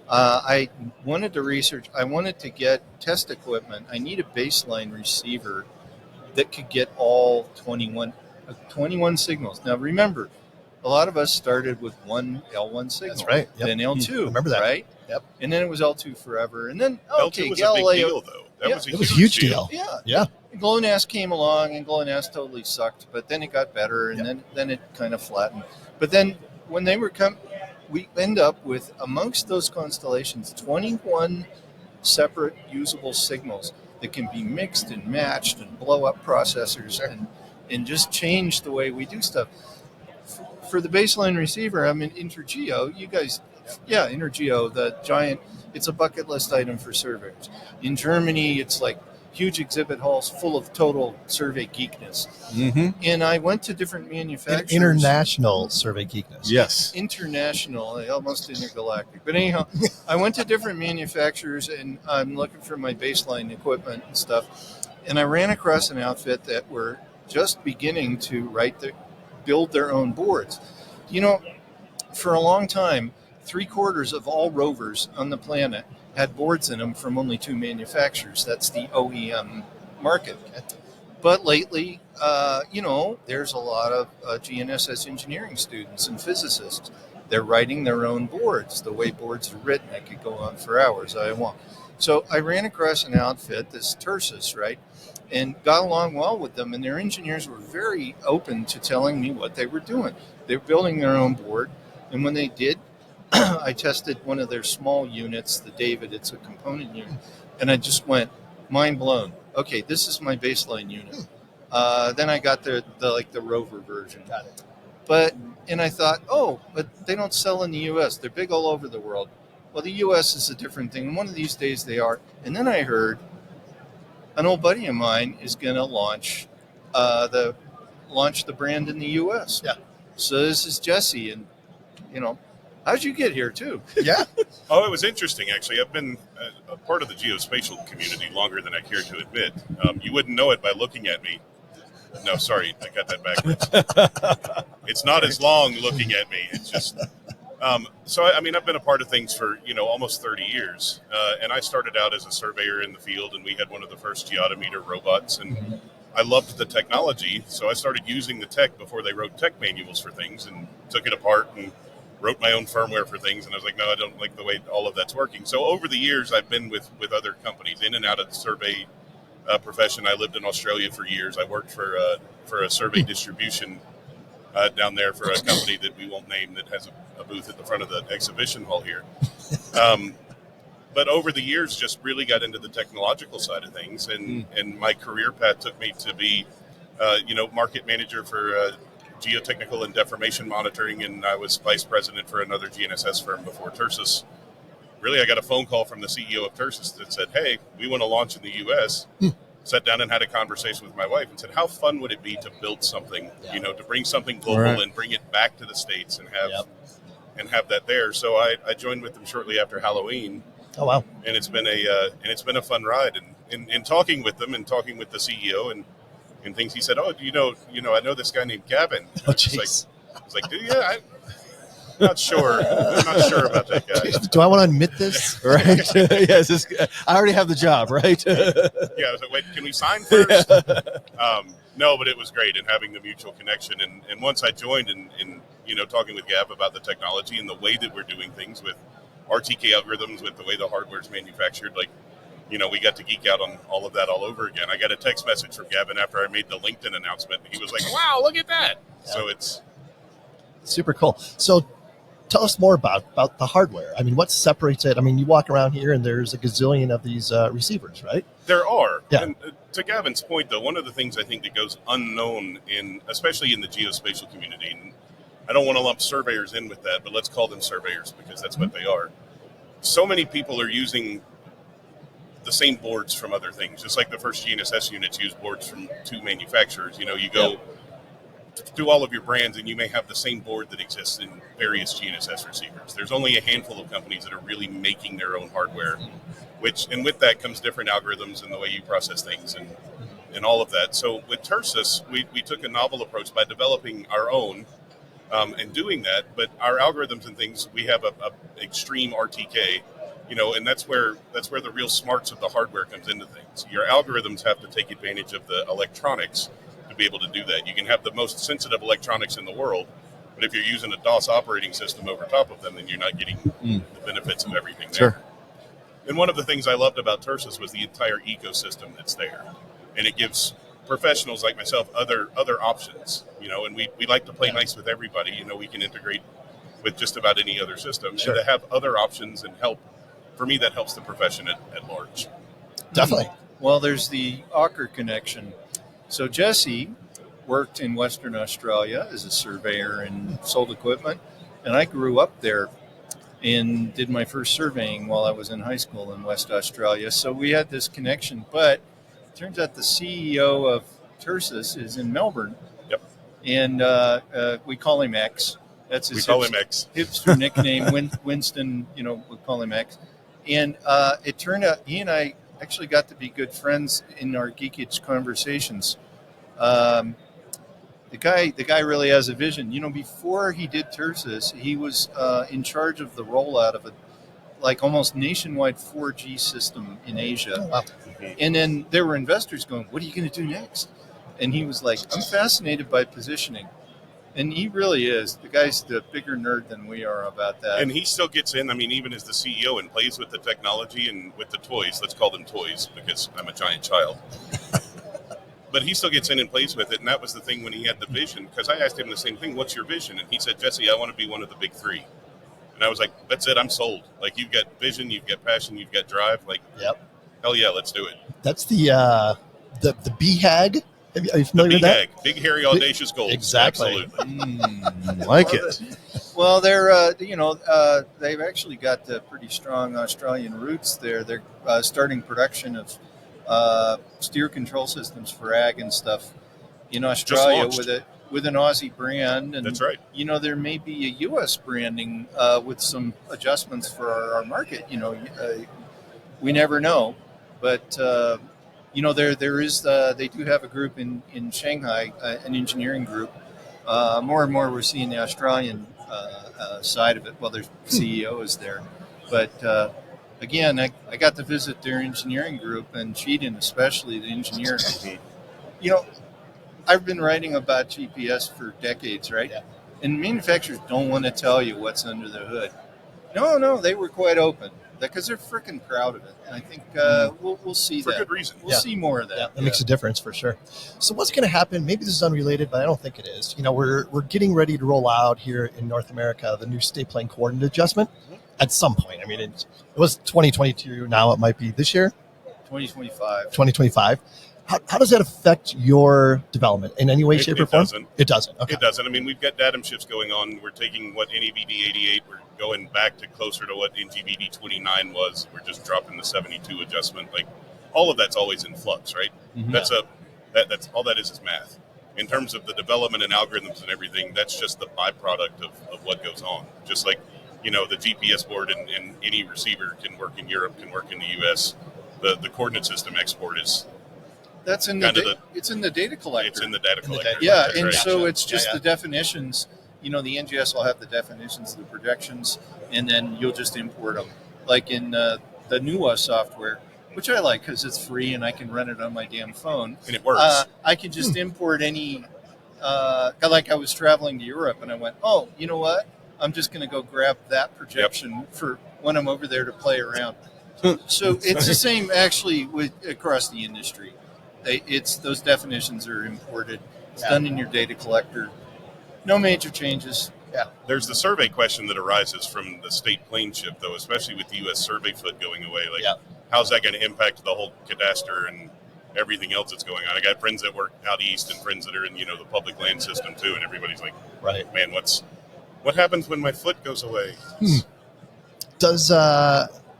I wanted to research. I wanted to get test equipment. I need a baseline receiver that could get all 21 signals. Now, remember, a lot of us started with one L1 signal. That's right. Yep. Then L2. Remember that. Right? Yep. And then it was L2 forever. And then, L2 was Galileo. a big deal, though. That was a It was a huge deal. Yeah. Yeah. GLONASS came along, and GLONASS totally sucked, but then it got better, and then it kind of flattened. But then when they were we end up with, amongst those constellations, 21 separate usable signals that can be mixed and matched and blow up processors and just change the way we do stuff. For the baseline receiver, I'm in InterGeo. You guys, InterGeo, the giant, it's a bucket list item for surveyors. In Germany, it's like huge exhibit halls full of total survey geekness. Mm-hmm. And I went to different manufacturers. International survey geekness. Yes. International, almost intergalactic. But anyhow, I went to different manufacturers, and I'm looking for my baseline equipment and stuff. And I ran across an outfit that were just beginning to build their own boards. For a long time, 3/4 of all rovers on the planet had boards in them from only 2 manufacturers. That's the OEM market. But lately, there's a lot of GNSS engineering students and physicists. They're writing their own boards. The way boards are written, I could go on for hours. I won't. So I ran across an outfit, this Tersus, right, and got along well with them. And their engineers were very open to telling me what they were doing. They're building their own board. And when they did, I tested one of their small units, the David. It's a component unit, and I just went mind blown. Okay, this is my baseline unit. Then I got the Rover version. Got it. And I thought, but they don't sell in the U.S. They're big all over the world. Well, the U.S. is a different thing. And one of these days they are. And then I heard an old buddy of mine is going to launch the brand in the U.S. Yeah. So this is Jesse, and how'd you get here too? Yeah. Oh, it was interesting, actually. I've been a part of the geospatial community longer than I care to admit. You wouldn't know it by looking at me. No, sorry, I got that backwards. It's not as long looking at me. It's just so. I mean, I've been a part of things for almost 30 years, and I started out as a surveyor in the field, and we had one of the first geotometer robots, and I loved the technology, so I started using the tech before they wrote tech manuals for things, and took it apart and wrote my own firmware for things, and I was like, no, I don't like the way all of that's working. So over the years, I've been with other companies in and out of the survey profession. I lived in Australia for years. I worked for a survey distribution down there for a company that we won't name that has a booth at the front of the exhibition hall here. But over the years, just really got into the technological side of things, and my career path took me to be, market manager for geotechnical and deformation monitoring, and I was vice president for another GNSS firm before Tersus. Really, I got a phone call from the CEO of Tersus that said, hey, we want to launch in the U.S. Sat down and had a conversation with my wife and said, how fun would it be to build something, to bring something global and bring it back to the States and have that there. So I joined with them shortly after Halloween. Oh, wow. And it's been a fun ride. And in talking with them and talking with the CEO and things, he said, oh, I know this guy named Gavin. Oh, jeez. I was like, do you? I'm not sure. I'm not sure about that guy. Do I want to admit this? Right. Yes. I already have the job, right? Yeah. I was like, wait, can we sign first? No, but it was great, and having the mutual connection. And once I joined and talking with Gav about the technology and the way that we're doing things with RTK algorithms, with the way the hardware is manufactured, we got to geek out on all of that all over again. I got a text message from Gavin after I made the LinkedIn announcement, and he was like, wow, look at that. Yeah. So it's super cool. So tell us more about the hardware. I mean, what separates it? I mean, you walk around here and there's a gazillion of these receivers, right? There are. Yeah. And to Gavin's point, though, one of the things I think that goes unknown especially in the geospatial community, and I don't want to lump surveyors in with that, but let's call them surveyors because that's what they are. So many people are using the same boards from other things, just like the first GNSS units use boards from two manufacturers. You go do all of your brands and you may have the same board that exists in various GNSS receivers. There's only a handful of companies that are really making their own hardware, and with that comes different algorithms and the way you process things and all of that. So with Tersus, we took a novel approach by developing our own and doing that, but our algorithms and things, we have a extreme RTK, and that's where the real smarts of the hardware comes into things. Your algorithms have to take advantage of the electronics to be able to do that. You can have the most sensitive electronics in the world, but if you're using a DOS operating system over top of them, then you're not getting the benefits of everything there. Sure. And one of the things I loved about Tersus was the entire ecosystem that's there, and it gives professionals like myself other options, and we like to play nice with everybody. We can integrate with just about any other system. Sure. And to have other options and help, for me, that helps the profession at large. Definitely. Well, there's the Ocker connection. So Jesse worked in Western Australia as a surveyor and sold equipment, and I grew up there and did my first surveying while I was in high school in West Australia. So we had this connection, but it turns out the CEO of Tersus is in Melbourne. Yep. And we call him X. That's his hipster nickname. Winston, we call him X. And it turned out he and I actually got to be good friends in our geekage conversations. The guy really has a vision. Before he did Tersus, he was in charge of the rollout of a almost nationwide 4G system in Asia. Oh, wow. And then there were investors going, what are you going to do next? And he was like, I'm fascinated by positioning. And he really is. The guy's the bigger nerd than we are about that. And he still gets in, even as the CEO, and plays with the technology and with the toys. Let's call them toys because I'm a giant child. But he still gets in and plays with it, and that was the thing when he had the vision, because I asked him the same thing, what's your vision? And he said, Jesse, I want to be one of the big three. And I was like, that's it, I'm sold. Like, you've got vision, you've got passion, you've got drive. Like, yep. Hell yeah, let's do it. That's the BHAG. Are you familiar with that? BHAG, big, hairy, audacious goals. Exactly. Absolutely. Like it. Well, they're they've actually got pretty strong Australian roots there. They're starting production of steer control systems for ag and stuff in Australia with an Aussie brand. And that's right. There may be a U.S. branding with some adjustments for our market. We never know, but there is they do have a group in Shanghai, an engineering group. More and more we're seeing the Australian side of it. Well, there's CEOs there, but again, I got to visit their engineering group, and Cheaton, especially the engineer. I've been writing about GPS for decades, right? Yeah. And manufacturers don't want to tell you what's under the hood. No, they were quite open because they're freaking proud of it. And I think we'll see for that. good reason. We'll see more of that. Yeah, that makes a difference for sure. So what's going to happen? Maybe this is unrelated, but I don't think it is. We're getting ready to roll out here in North America the new state plane coordinate adjustment at some point. I mean, it was 2022. Now it might be this year. 2025. How does that affect your development in any way, shape, or form? It doesn't. Okay. It doesn't. I mean, we've got datum shifts going on. We're taking what NEVD 88, we're going back to closer to what NGVD 29 was. We're just dropping the 72 adjustment. Like, all of that's always in flux, right? Mm-hmm. That's all that is math. In terms of the development and algorithms and everything, that's just the byproduct of what goes on. Just like, the GPS board and any receiver can work in Europe, can work in the U.S. The coordinate system export is it's in the data collector. It's in the data collector. Yeah, and so it's just the definitions. The NGS will have the definitions, the projections, and then you'll just import them. Like in the NUA software, which I like because it's free and I can run it on my damn phone. And it works. I can just import any. Like I was traveling to Europe and I went, oh, you know what? I'm just going to go grab that projection for when I'm over there to play around. So it's the same actually across the industry. Those definitions are imported. It's done in your data collector. No major changes. Yeah. There's the survey question that arises from the state plane shift, though, especially with the U.S. survey foot going away. Like, how's that going to impact the whole cadastre and everything else that's going on? I got friends that work out east and friends that are in, the public land system, too, and everybody's like, right, man, what happens when my foot goes away? Does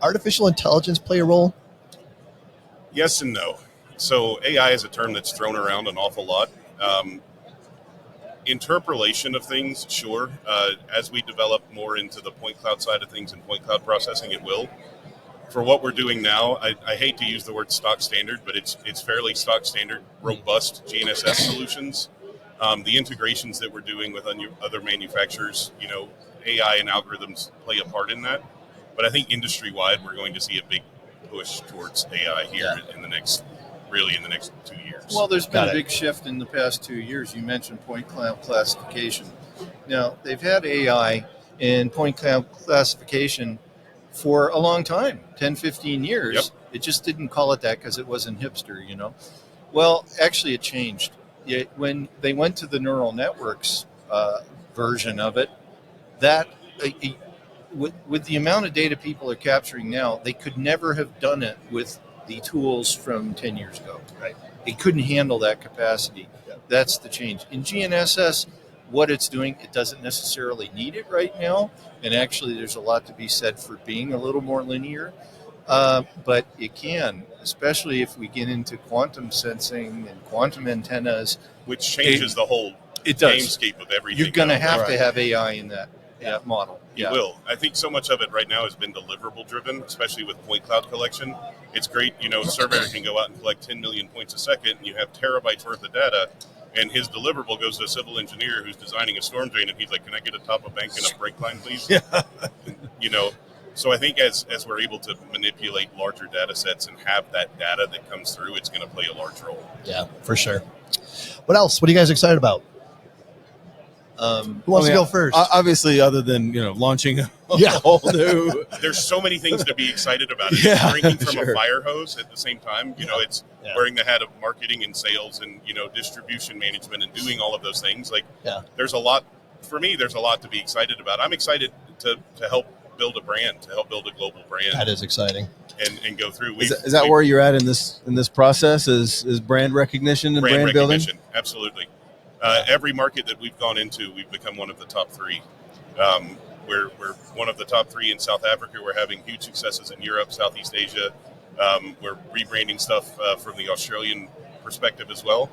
artificial intelligence play a role? Yes and no. So AI is a term that's thrown around an awful lot. Interpolation of things, sure. As we develop more into the point cloud side of things and point cloud processing, it will. For what we're doing now, I hate to use the word stock standard, but it's fairly stock standard, robust GNSS solutions. The integrations that we're doing with other manufacturers, AI and algorithms play a part in that. But I think industry-wide, we're going to see a big push towards AI here in the next 2 years. Well, there's been a big shift in the past 2 years. You mentioned point cloud classification. Now, they've had AI and point cloud classification for a long time, 10, 15 years. Yep. It just didn't call it that because it wasn't hipster, Well, actually, it changed. When they went to the neural networks version of it, that with the amount of data people are capturing now, they could never have done it with the tools from 10 years ago. Right. It couldn't handle that capacity. Yeah. That's the change. In GNSS, what it's doing, it doesn't necessarily need it right now. And actually, there's a lot to be said for being a little more linear. But it can, especially if we get into quantum sensing and quantum antennas. Which changes the whole gamescape of everything. You're going to have to have AI in that model. You will. I think so much of it right now has been deliverable driven, especially with point cloud collection. It's great, Surveyor can go out and collect 10 million points a second, and you have terabytes worth of data, and his deliverable goes to a civil engineer who's designing a storm drain, and he's like, can I get a top of bank and a brake line, please? Yeah. So I think as we're able to manipulate larger data sets and have that data that comes through, it's going to play a large role. Yeah, for sure. What else? What are you guys excited about? Who wants to go first? Obviously, other than launching a whole new. There's so many things to be excited about. It's Yeah, drinking from sure. a fire hose at the same time. It's wearing the hat of marketing and sales and distribution management and doing all of those things. There's a lot for me. There's a lot to be excited about. I'm excited to help build a brand, to help build a global brand. That is exciting. And go through. Is that where you're at in this process? Is brand recognition and brand building? Recognition, absolutely. Every market that we've gone into, we've become one of the top 3. We're one of the top 3 in South Africa. We're having huge successes in Europe, Southeast Asia. We're rebranding stuff from the Australian perspective as well.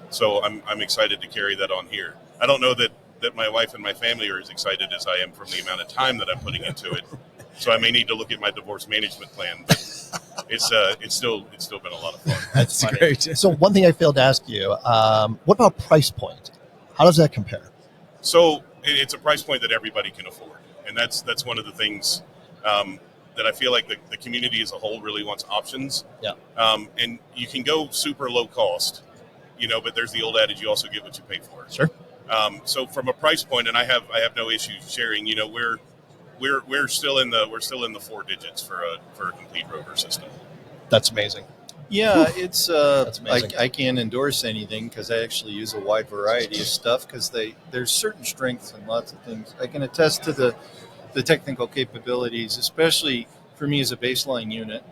So I'm excited to carry that on here. I don't know that my wife and my family are as excited as I am from the amount of time that I'm putting into it. So I may need to look at my divorce management plan. But it's still been a lot of fun. That's great. So one thing I failed to ask you, what about price point? How does that compare? So it's a price point that everybody can afford. And that's one of the things that I feel like the community as a whole really wants options. Yeah. And you can go super low cost, but there's the old adage, you also get what you pay for. Sure. So from a price point, and I have no issues sharing, we're still in the 4 digits for a complete rover system. That's amazing. Yeah, it's That's amazing. I can't endorse anything because I actually use a wide variety of stuff because there's certain strengths in lots of things. I can attest to the technical capabilities, especially for me as a baseline unit.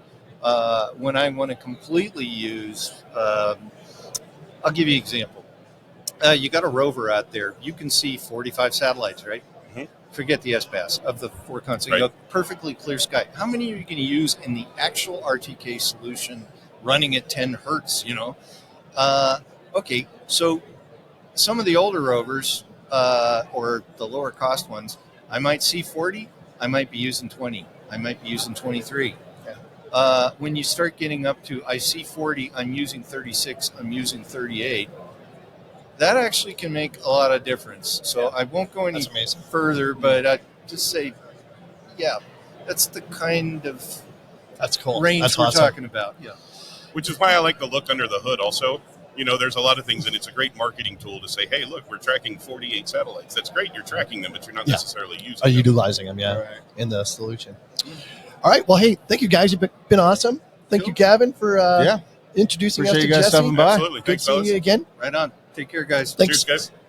When I want to completely use, I'll give you an example. You got a rover out there. You can see 45 satellites, right? Mm-hmm. Forget the SPAS of the 4 continents. Right. You got perfectly clear sky. How many are you going to use in the actual RTK solution running at 10 hertz, Okay, so some of the older rovers or the lower cost ones, I might see 40, I might be using 20, I might be using 23. When you start getting up to, I see 40, I'm using 36, I'm using 38, that actually can make a lot of difference. So I won't go any further, but I just say, that's the kind of That's cool. range That's we're awesome. talking about. Yeah. Which is why I like to look under the hood also. There's a lot of things, and it's a great marketing tool to say, hey, look, we're tracking 48 satellites. That's great. You're tracking them, but you're not necessarily using Are them. utilizing them, in the solution. All right. Well, hey, thank you guys. You've been awesome. Thank you, Gavin, for introducing Appreciate us to you guys Jesse. stopping by. Absolutely. Good Thanks, seeing fellas. you again. Right on. Take care, guys. Thanks. Cheers, guys.